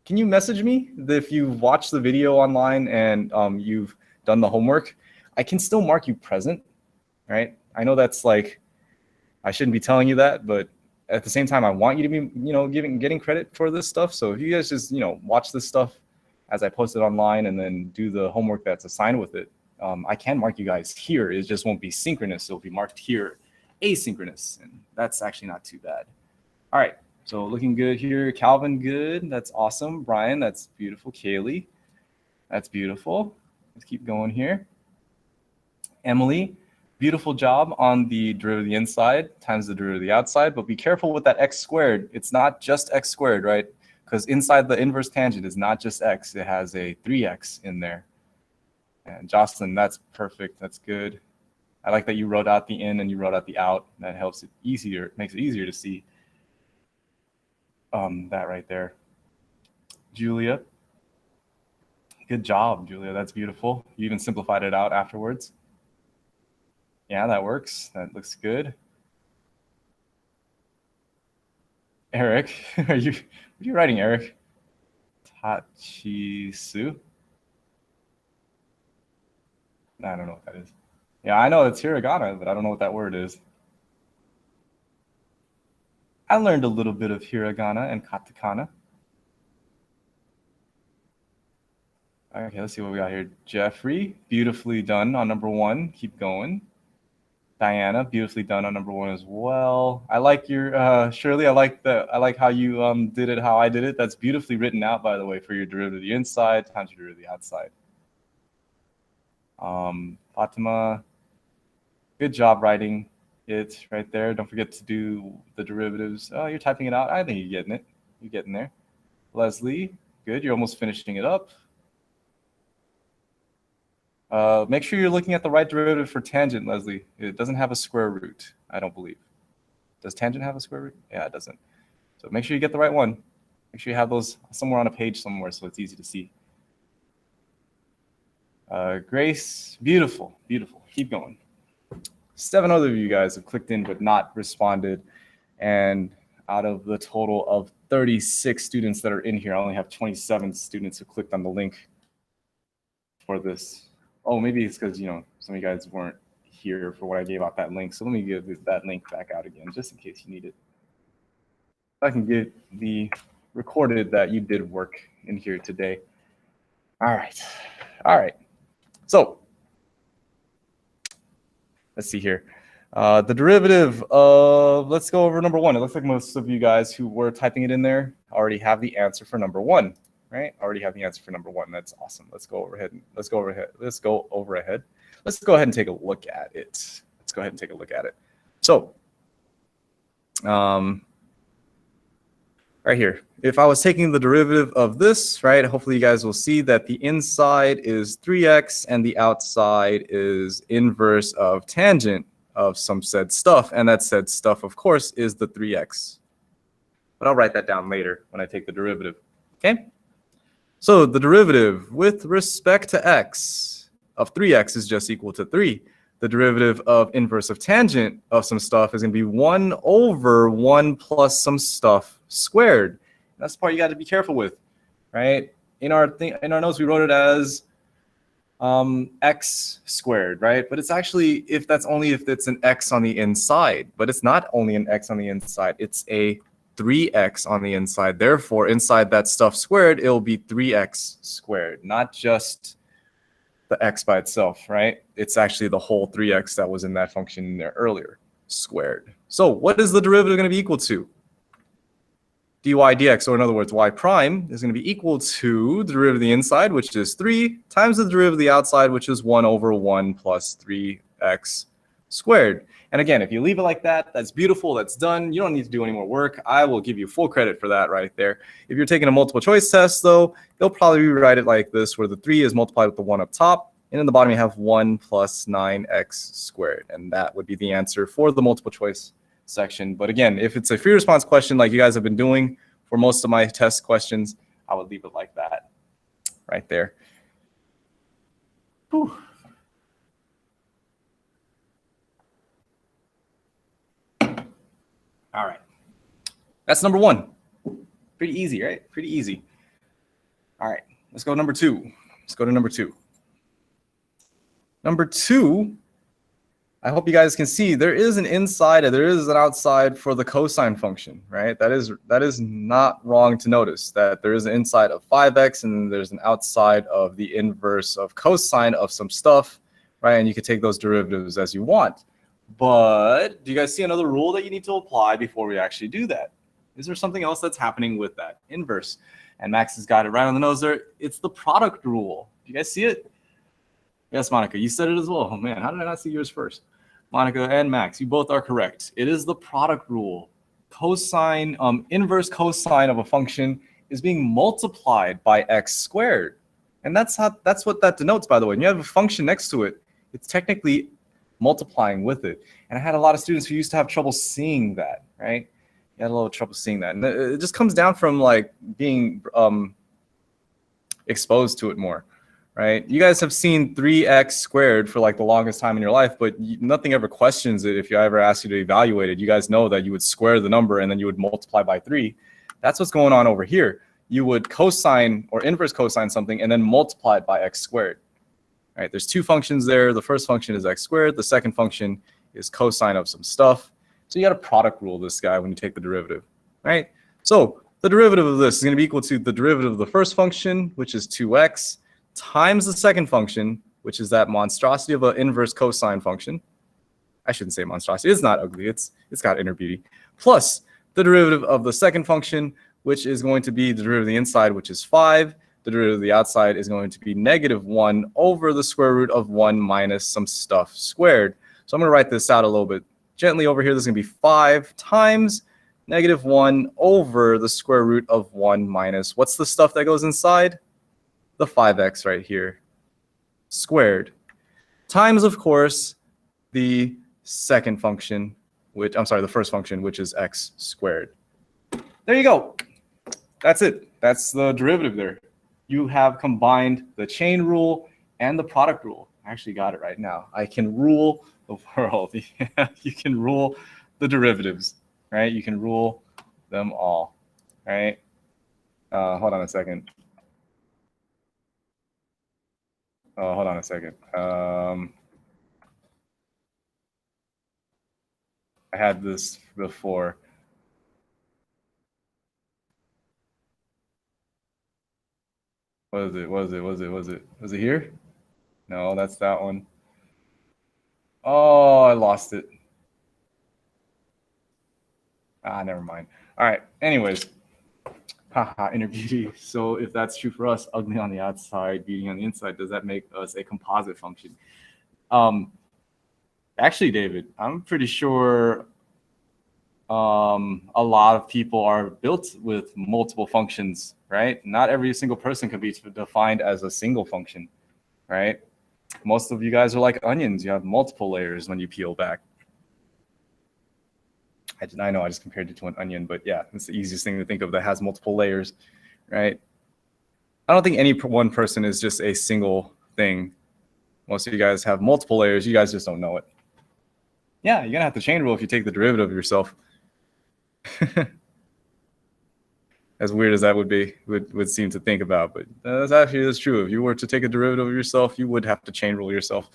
can you message me if you've watched the video online and you've done the homework? I can still mark you present, right? I know that's like, I shouldn't be telling you that, but at the same time, I want you to be, getting credit for this stuff. So if you guys just, watch this stuff as I post it online and then do the homework that's assigned with it, I can mark you guys here. It just won't be synchronous. It'll be marked here asynchronous, and that's actually not too bad. All right, so looking good here. Calvin, good. That's awesome. Brian, that's beautiful. Kaylee, that's beautiful. Let's keep going here. Emily, beautiful job on the derivative of the inside times the derivative of the outside, but be careful with that x squared. It's not just x squared, right? Because inside the inverse tangent is not just x. It has a 3x in there. And Jocelyn, that's perfect. That's good. I like that you wrote out the in and you wrote out the out. That helps it easier, makes it easier to see that right there. Julia, good job, Julia. That's beautiful. You even simplified it out afterwards. Yeah, that works. That looks good. Eric, what are you writing, Eric? Tachisu? I don't know what that is. Yeah, I know it's hiragana, but I don't know what that word is. I learned a little bit of hiragana and katakana. Okay, let's see what we got here. Jeffrey, beautifully done on number 1. Keep going. Diana, beautifully done on number 1 as well. I like your Shirley. I like how you did it, how I did it. That's beautifully written out, by the way, for your derivative of the inside times your derivative of the outside. Fatima, good job writing it right there. Don't forget to do the derivatives. Oh, you're typing it out. I think you're getting it. You're getting there. Leslie, good. You're almost finishing it up. Make sure you're looking at the right derivative for tangent, Leslie. It doesn't have a square root, I don't believe. Does tangent have a square root? Yeah, it doesn't. So make sure you get the right one. Make sure you have those somewhere on a page somewhere so it's easy to see. Grace, beautiful, beautiful. Keep going. 7 other of you guys have clicked in but not responded. And out of the total of 36 students that are in here, I only have 27 students who clicked on the link for this. Oh, maybe it's because, some of you guys weren't here for when I gave out that link. So let me give that link back out again, just in case you need it. I can get the recorded that you did work in here today. All right. All right. So let's see here. The derivative of, let's go over number 1. It looks like most of you guys who were typing it in there already have the answer for number 1. Right? Already have the answer for number 1. That's awesome. Let's go overhead. Let's go ahead and take a look at it. Let's go ahead and take a look at it. So, right here, if I was taking the derivative of this, right, hopefully you guys will see that the inside is 3x and the outside is inverse of tangent of some said stuff. And that said stuff, of course, is the 3x. But I'll write that down later when I take the derivative. Okay? So the derivative with respect to x of 3x is just equal to 3. The derivative of inverse of tangent of some stuff is going to be 1 over 1 plus some stuff squared. That's the part you got to be careful with, right? In our notes, we wrote it as x squared, right? But it's actually, if it's an x on the inside. But it's not only an x on the inside. It's a 3x on the inside. Therefore, inside that stuff squared, it'll be 3x squared, not just the x by itself, right? It's actually the whole 3x that was in that function there earlier. squared. So what is the derivative going to be equal to? dy dx, or in other words, y prime is going to be equal to the derivative of the inside, which is 3, times the derivative of the outside, which is 1 over 1 plus 3x squared. And again, if you leave it like that, that's beautiful, that's done. You don't need to do any more work. I will give you full credit for that right there. If you're taking a multiple choice test, though, they'll probably rewrite it like this, where the 3 is multiplied with the 1 up top, and in the bottom you have 1 plus 9x squared. And that would be the answer for the multiple choice section. But again, if it's a free response question like you guys have been doing for most of my test questions, I would leave it like that right there. Whew. All right, that's number 1. Pretty easy, right? Pretty easy. All right, let's go number 2. Let's go to number 2. Number 2, I hope you guys can see there is an inside and there is an outside for the cosine function, right? That is not wrong to notice that there is an inside of 5x and there's an outside of the inverse of cosine of some stuff, right? And you can take those derivatives as you want. But do you guys see another rule that you need to apply before we actually do that? Is there something else that's happening with that inverse? And Max has got it right on the nose there. It's the product rule. Do you guys see it? Yes, Monica, you said it as well. Oh, man, how did I not see yours first? Monica and Max, you both are correct. It is the product rule. Cosine, inverse cosine of a function is being multiplied by x squared. And that's what that denotes, by the way. When you have a function next to it, it's technically multiplying with it. And I had a lot of students who used to have trouble seeing that, right? You had a little trouble seeing that. And it just comes down from like being exposed to it more. Right? You guys have seen 3x squared for like the longest time in your life, but nothing ever questions it. If you ever ask you to evaluate it, you guys know that you would square the number and then you would multiply by 3. That's what's going on over here. You would cosine or inverse cosine something and then multiply it by x squared. Right? There's 2 functions there. The first function is x squared. The second function is cosine of some stuff. So you got to product rule this guy when you take the derivative. Right? So the derivative of this is going to be equal to the derivative of the first function, which is 2x, times the second function, which is that monstrosity of an inverse cosine function. I shouldn't say monstrosity. It's not ugly. It's got inner beauty. Plus the derivative of the second function, which is going to be the derivative of the inside, which is 5. The derivative of the outside is going to be -1 over the square root of 1 minus some stuff squared. So I'm going to write this out a little bit gently over here. This is going to be 5 times -1 over the square root of 1 minus, what's the stuff that goes inside? The 5x right here, squared, times, of course, the second function, the first function, which is x squared. There you go. That's it. That's the derivative there. You have combined the chain rule and the product rule. I actually got it right now. I can rule the world. You can rule the derivatives, right? You can rule them all, right? Hold on a second. Hold on a second. I had this before. Was it here? No, that's that one. Oh, I lost it. Never mind. All right. Anyways, haha, inner beauty. So if that's true for us, ugly on the outside, beauty on the inside, does that make us a composite function? Actually, David, I'm pretty sure a lot of people are built with multiple functions, right? Not every single person can be defined as a single function, right? Most of you guys are like onions. You have multiple layers when you peel back. I know I just compared it to an onion, but yeah, it's the easiest thing to think of that has multiple layers, right? I don't think any one person is just a single thing. Most of you guys have multiple layers. You guys just don't know it. Yeah, you're going to have to chain rule if you take the derivative of yourself. As weird as that would seem to think about, but that's true. If you were to take a derivative of yourself, you would have to chain rule yourself.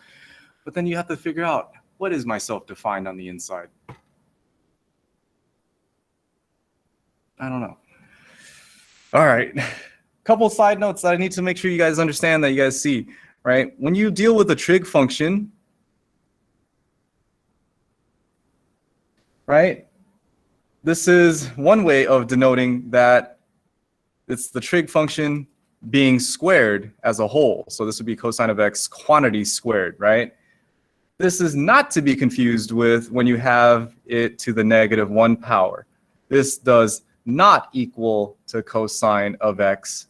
But then you have to figure out, what is myself defined on the inside? I don't know. All right. Couple side notes that I need to make sure you guys understand, that you guys see, right? When you deal with a trig function, right? This is one way of denoting that it's the trig function being squared as a whole. So this would be cosine of x quantity squared, right? This is not to be confused with when you have it to the -1 power. This does not equal to cosine of x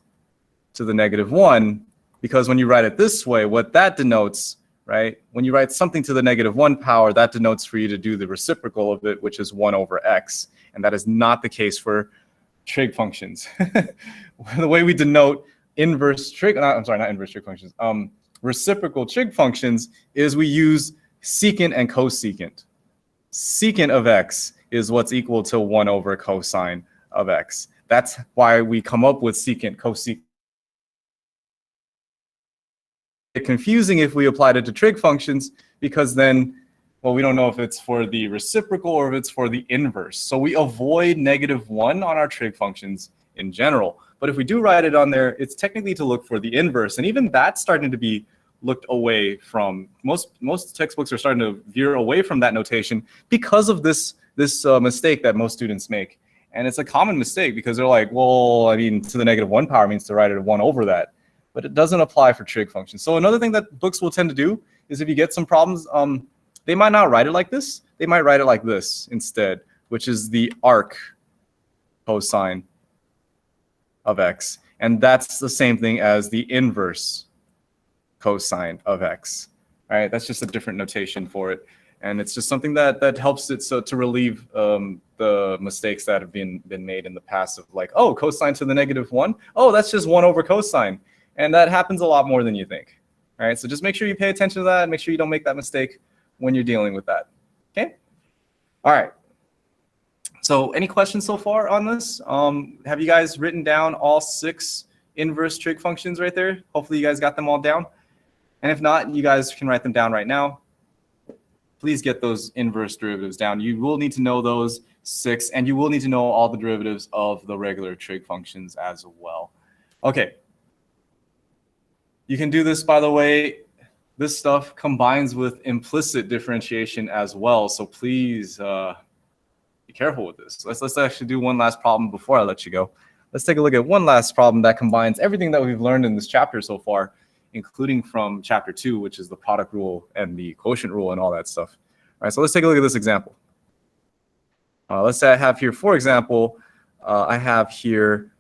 to the -1, because when you write it this way, what that denotes, right? When you write something to the -1 power, that denotes for you to do the reciprocal of it, which is 1 over x. And that is not the case for trig functions. The way we denote inverse trig, I'm sorry, not inverse trig functions, reciprocal trig functions is we use secant and cosecant. Secant of x is what's equal to 1 over cosine of x. That's why we come up with secant, cosecant. It's confusing if we applied it to trig functions, because then, well, we don't know if it's for the reciprocal or if it's for the inverse. So we avoid -1 on our trig functions in general. But if we do write it on there, it's technically to look for the inverse. And even that's starting to be looked away from. Most textbooks are starting to veer away from that notation because of this mistake that most students make. And it's a common mistake because they're like, well, I mean, to the -1 power means to write it 1 over that. But it doesn't apply for trig functions. So another thing that books will tend to do is if you get some problems, they might not write it like this. They might write it like this instead, which is the arc cosine of x. And that's the same thing as the inverse cosine of x. All right, that's just a different notation for it. And it's just something that helps it so to relieve the mistakes that have been made in the past of like, oh, cosine to the -1. Oh, that's just 1 over cosine. And that happens a lot more than you think. All right, so just make sure you pay attention to that and make sure you don't make that mistake when you're dealing with that. Okay? All right. So any questions so far on this? Have you guys written down all 6 inverse trig functions right there? Hopefully you guys got them all down. And if not, you guys can write them down right now. Please get those inverse derivatives down. You will need to know those 6, and you will need to know all the derivatives of the regular trig functions as well. Okay. You can do this, by the way. This stuff combines with implicit differentiation as well. So please be careful with this. Let's actually do one last problem before I let you go. Let's take a look at one last problem that combines everything that we've learned in this chapter so far, including from chapter 2, which is the product rule and the quotient rule and all that stuff. All right, so let's take a look at this example. Let's say I have here, for example, I have here,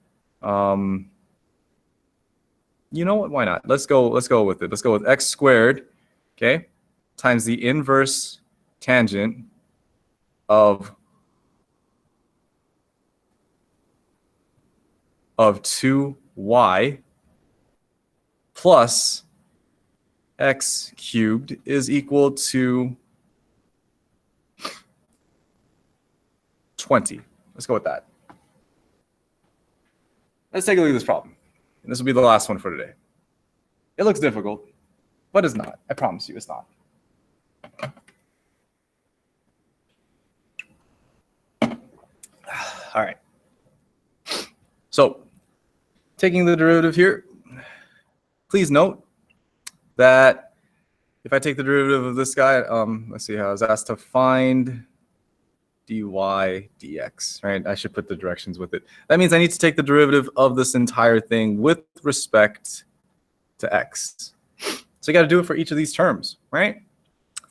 you know what, why not? Let's go with it. Let's go with x squared, okay, times the inverse tangent of 2y plus x cubed is equal to 20. Let's go with that. Let's take a look at this problem. And this will be the last one for today. It looks difficult, but it's not. I promise you it's not. All right. So taking the derivative here, please note that if I take the derivative of this guy, let's see how I was asked to find dy dx, right? I should put the directions with it. That means I need to take the derivative of this entire thing with respect to x. So you got to do it for each of these terms, right?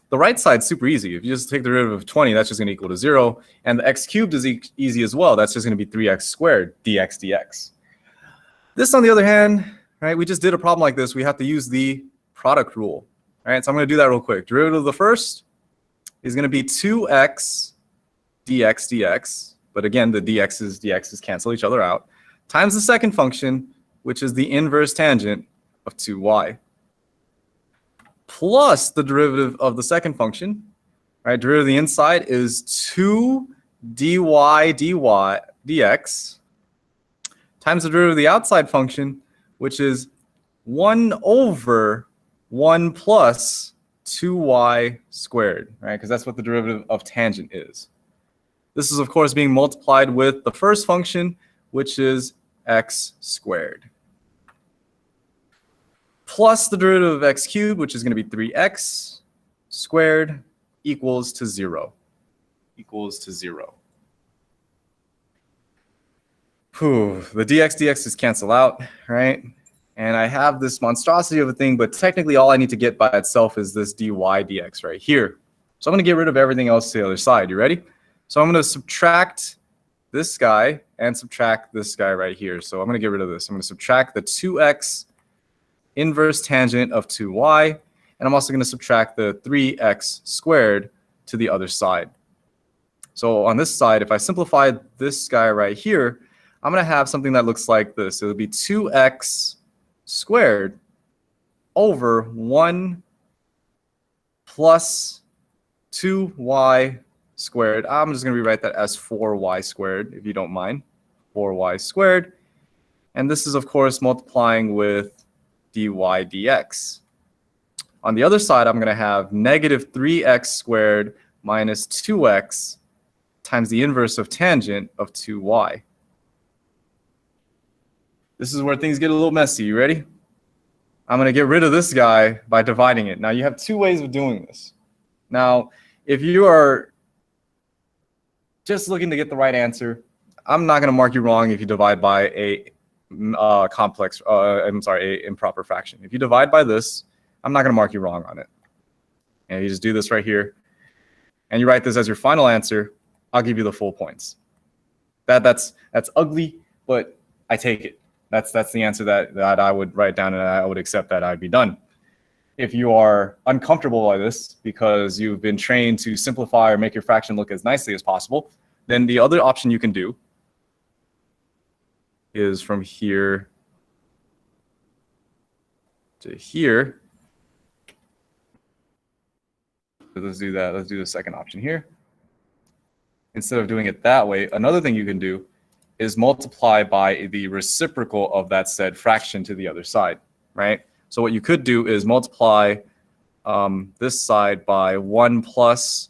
The right side's super easy. If you just take the derivative of 20, that's just going to equal to 0. And the x cubed is easy as well. That's just going to be 3x squared dx dx. This, on the other hand, right, we just did a problem like this. We have to use the product rule. All right, so I'm going to do that real quick. Derivative of the first is going to be 2x dx dx, but again, the dx's cancel each other out, times the second function, which is the inverse tangent of 2y, plus the derivative of the second function, right? Derivative of the inside is 2 dy dx times the derivative of the outside function, which is 1 over 1 plus 2y squared, right? Because that's what the derivative of tangent is. This is, of course, being multiplied with the first function, which is x squared, plus the derivative of x cubed, which is going to be 3x squared, equals to 0. equals to 0. Whew, the dx just cancel out, right? And I have this monstrosity of a thing, but technically all I need to get by itself is this dy dx right here. So I'm going to get rid of everything else to the other side. You ready? So I'm going to subtract this guy and subtract this guy right here. So I'm going to get rid of this. I'm going to subtract the 2x inverse tangent of 2y, and I'm also going to subtract the 3x squared to the other side. So on this side, if I simplify this guy right here, I'm going to have something that looks like this. It would be 2x squared over 1 plus 2y squared. I'm just going to rewrite that as 4y squared, if you don't mind. 4y squared. And this is, of course, multiplying with dy dx. On the other side, I'm going to have negative 3x squared minus 2x times the inverse of tangent of 2y. This is where things get a little messy. You ready? I'm going to get rid of this guy by dividing it. Now, you have two ways of doing this. Now, if you are just looking to get the right answer, I'm not going to mark you wrong if you divide by a improper fraction. If you divide by this, I'm not going to mark you wrong on it. And you just do this right here, and you write this as your final answer, I'll give you the full points. That's ugly, but I take it. That's the answer that I would write down, and I would accept that I'd be done. If you are uncomfortable by this because you've been trained to simplify or make your fraction look as nicely as possible, then the other option you can do is from here to here. So let's do that. Let's do the second option here. Instead of doing it that way, another thing you can do is multiply by the reciprocal of that said fraction to the other side, right? So what you could do is multiply this side by 1 plus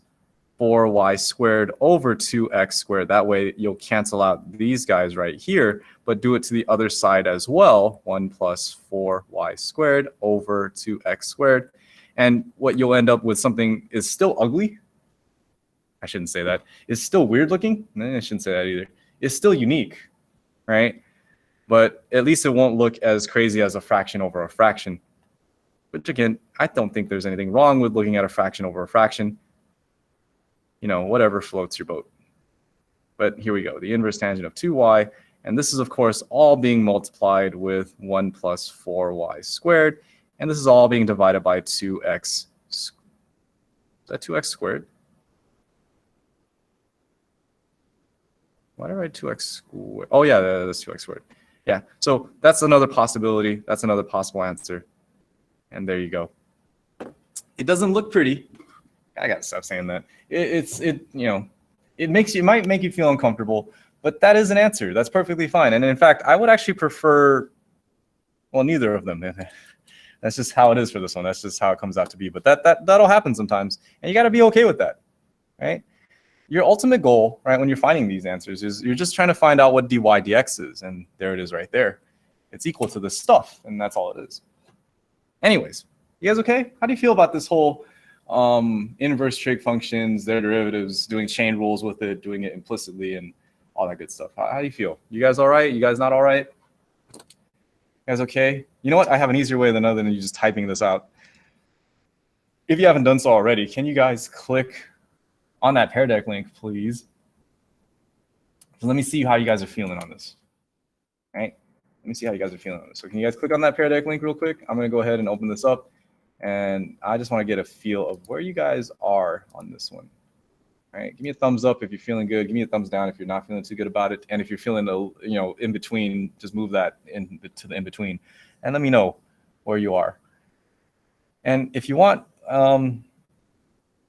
4y squared over 2x squared. That way you'll cancel out these guys right here, but do it to the other side as well. 1 plus 4y squared over 2x squared. And what you'll end up with something is still ugly. I shouldn't say that. It's still weird looking. I shouldn't say that either. It's still unique, right? But at least it won't look as crazy as a fraction over a fraction. Which again, I don't think there's anything wrong with looking at a fraction over a fraction. You know, whatever floats your boat. But here we go, the inverse tangent of 2y. And this is, of course, all being multiplied with 1 plus 4y squared. And this is all being divided by 2x. Is that 2x squared? Why did I write 2x squared? Oh, yeah, that's 2x squared. Yeah, so that's another possibility. That's another possible answer. And there you go. It doesn't look pretty. I gotta stop saying that. It might make you feel uncomfortable, but that is an answer. That's perfectly fine. And in fact, I would actually prefer, well, neither of them. That's just how it is for this one. That's just how it comes out to be. But that'll happen sometimes, and you got to be okay with that, right? Your ultimate goal, right, when you're finding these answers is you're just trying to find out what dy dx is, and there it is right there. It's equal to this stuff, and that's all it is. Anyways, you guys okay? How do you feel about this whole inverse trig functions, their derivatives, doing chain rules with it, doing it implicitly, and all that good stuff? How do you feel? You guys all right? You guys not all right? You guys okay? You know what? I have an easier way than other than you just typing this out. If you haven't done so already, can you guys click on that Pear Deck link, please? So let me see how you guys are feeling on this. All right? Let me see how you guys are feeling on this. So can you guys click on that Pear Deck link real quick? I'm going to go ahead and open this up. And I just want to get a feel of where you guys are on this one. All right, give me a thumbs up if you're feeling good. Give me a thumbs down if you're not feeling too good about it. And if you're feeling, in between, just move that to the in between, and let me know where you are. And if you want,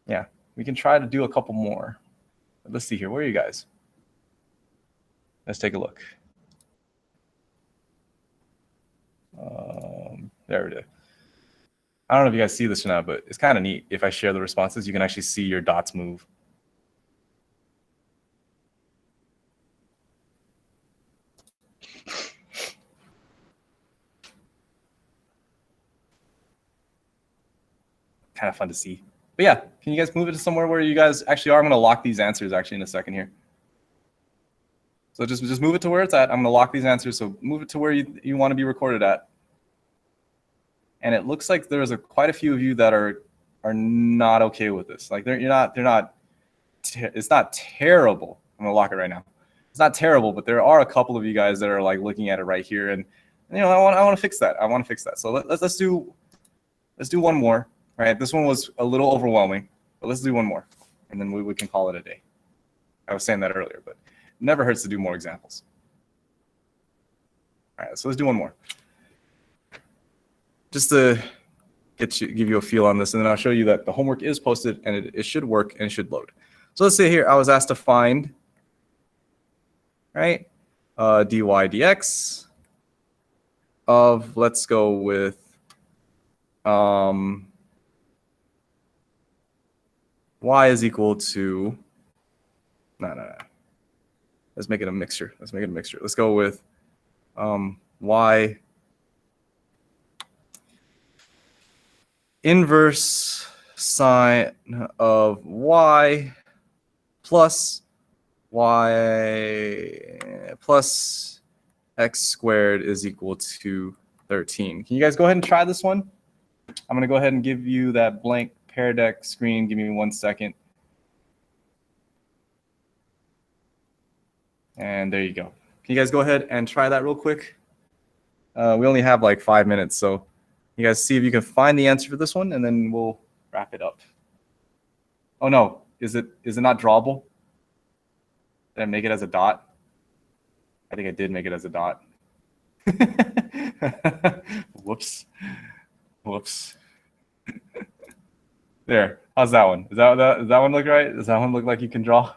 yeah, we can try to do a couple more. But let's see here. Where are you guys? Let's take a look. There it is. I don't know if you guys see this or not, but it's kind of neat. If I share the responses, you can actually see your dots move. Kind of fun to see. But yeah, can you guys move it to somewhere where you guys actually are? I'm going to lock these answers actually in a second here. So just move it to where it's at. I'm going to lock these answers. So move it to where you want to be recorded at. And it looks like there's quite a few of you that are not okay with this. Like it's not terrible. I'm going to lock it right now. It's not terrible, but there are a couple of you guys that are like looking at it right here, and you know, I want to fix that. I want to fix that. So let's do one more. Right, this one was a little overwhelming, but let's do one more, and then we can call it a day. I was saying that earlier, but it never hurts to do more examples. All right, so let's do one more, just to give you a feel on this, and then I'll show you that the homework is posted and it should work and it should load. So let's say here I was asked to find, right, dy dx of, let's go with y is equal to, no. Let's make it a mixture. Let's go with y inverse sine of y plus y plus x squared is equal to 13. Can you guys go ahead and try this one? I'm going to go ahead and give you that blank Pear Deck screen. Give me 1 second. And there you go. Can you guys go ahead and try that real quick? We only have like 5 minutes, so you guys see if you can find the answer for this one, and then we'll wrap it up. Oh no, is it not drawable? Did I make it as a dot? I think I did make it as a dot. Whoops. There. How's that one? Does that one look right? Does that one look like you can draw?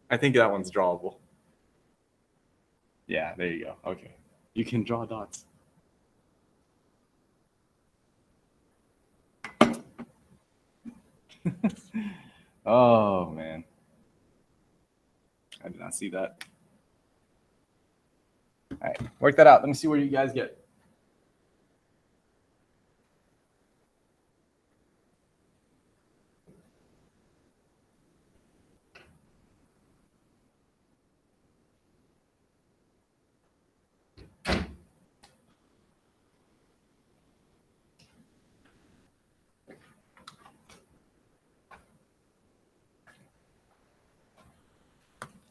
I think that one's drawable. Yeah, there you go. Okay. You can draw dots. Oh, man. I did not see that. All right, work that out. Let me see where you guys get.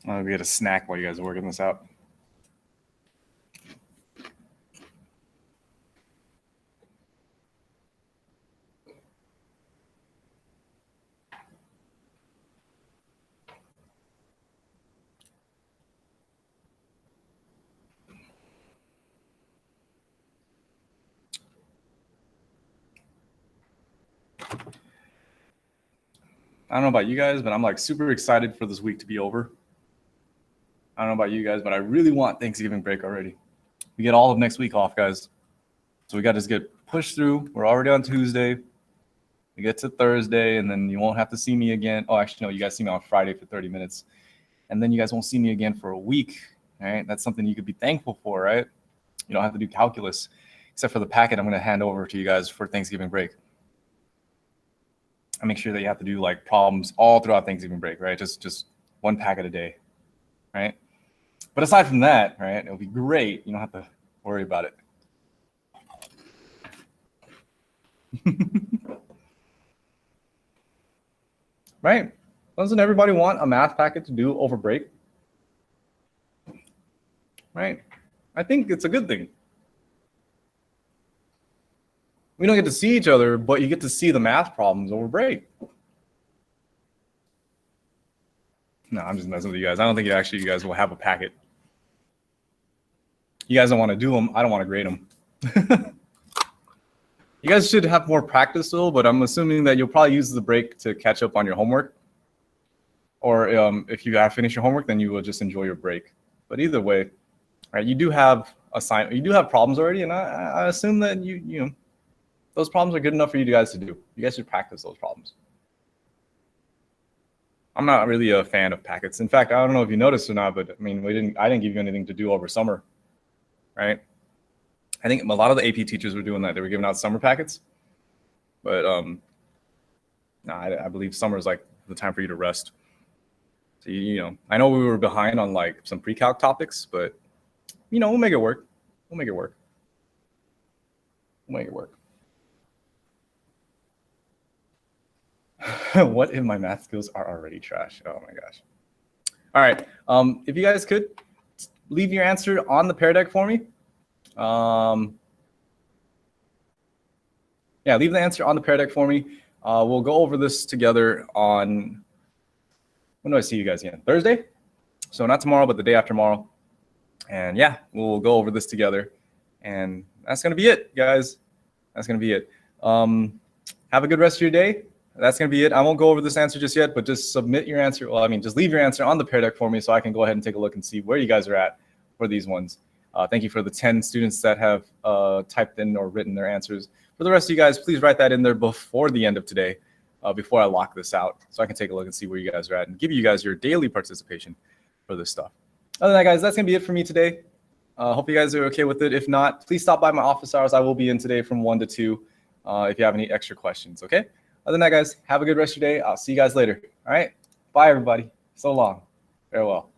I'm gonna get a snack while you guys are working this out. I don't know about you guys, but I'm like super excited for this week to be over. I don't know about you guys, but I really want Thanksgiving break already. We get all of next week off, guys. So we got to just get pushed through. We're already on Tuesday. We get to Thursday, and then you won't have to see me again. Oh, actually, no, you guys see me on Friday for 30 minutes. And then you guys won't see me again for a week, right? That's something you could be thankful for, right? You don't have to do calculus, except for the packet I'm going to hand over to you guys for Thanksgiving break. I make sure that you have to do like problems all throughout Thanksgiving break, right? Just one packet a day, right? But aside from that, right, it'll be great. You don't have to worry about it. Right? Doesn't everybody want a math packet to do over break? Right? I think it's a good thing. We don't get to see each other, but you get to see the math problems over break. No, I'm just messing with you guys. I don't think you guys will have a packet. You guys don't want to do them. I don't want to grade them. You guys should have more practice though, but I'm assuming that you'll probably use the break to catch up on your homework. Or if you have finished your homework, then you will just enjoy your break. But either way, right, you do have problems already, and I assume that you know those problems are good enough for you guys to do. You guys should practice those problems. I'm not really a fan of packets. In fact, I don't know if you noticed or not, but I mean, I didn't give you anything to do over summer, right? I think a lot of the AP teachers were doing that. They were giving out summer packets, but Nah, I believe summer is like the time for you to rest. So I know we were behind on like some pre-calc topics, but we'll make it work. We'll make it work. We'll make it work. What if my math skills are already trash? Oh my gosh. All right. If you guys could leave your answer on the Pear Deck for me. Yeah, leave the answer on the Pear Deck for me. We'll go over this together on, when do I see you guys again? Thursday? So not tomorrow, but the day after tomorrow. And yeah, we'll go over this together. And that's going to be it, guys. That's going to be it. Have a good rest of your day. That's going to be it. I won't go over this answer just yet, but just submit your answer. Well, I mean, just leave your answer on the Pear Deck for me so I can go ahead and take a look and see where you guys are at for these ones. Thank you for the 10 students that have typed in or written their answers. For the rest of you guys, please write that in there before the end of today, before I lock this out, so I can take a look and see where you guys are at and give you guys your daily participation for this stuff. Other than that, guys, that's going to be it for me today. Hope you guys are okay with it. If not, please stop by my office hours. I will be in today from 1 to 2 if you have any extra questions, okay? Other than that, guys, have a good rest of your day. I'll see you guys later. All right? Bye, everybody. So long. Farewell.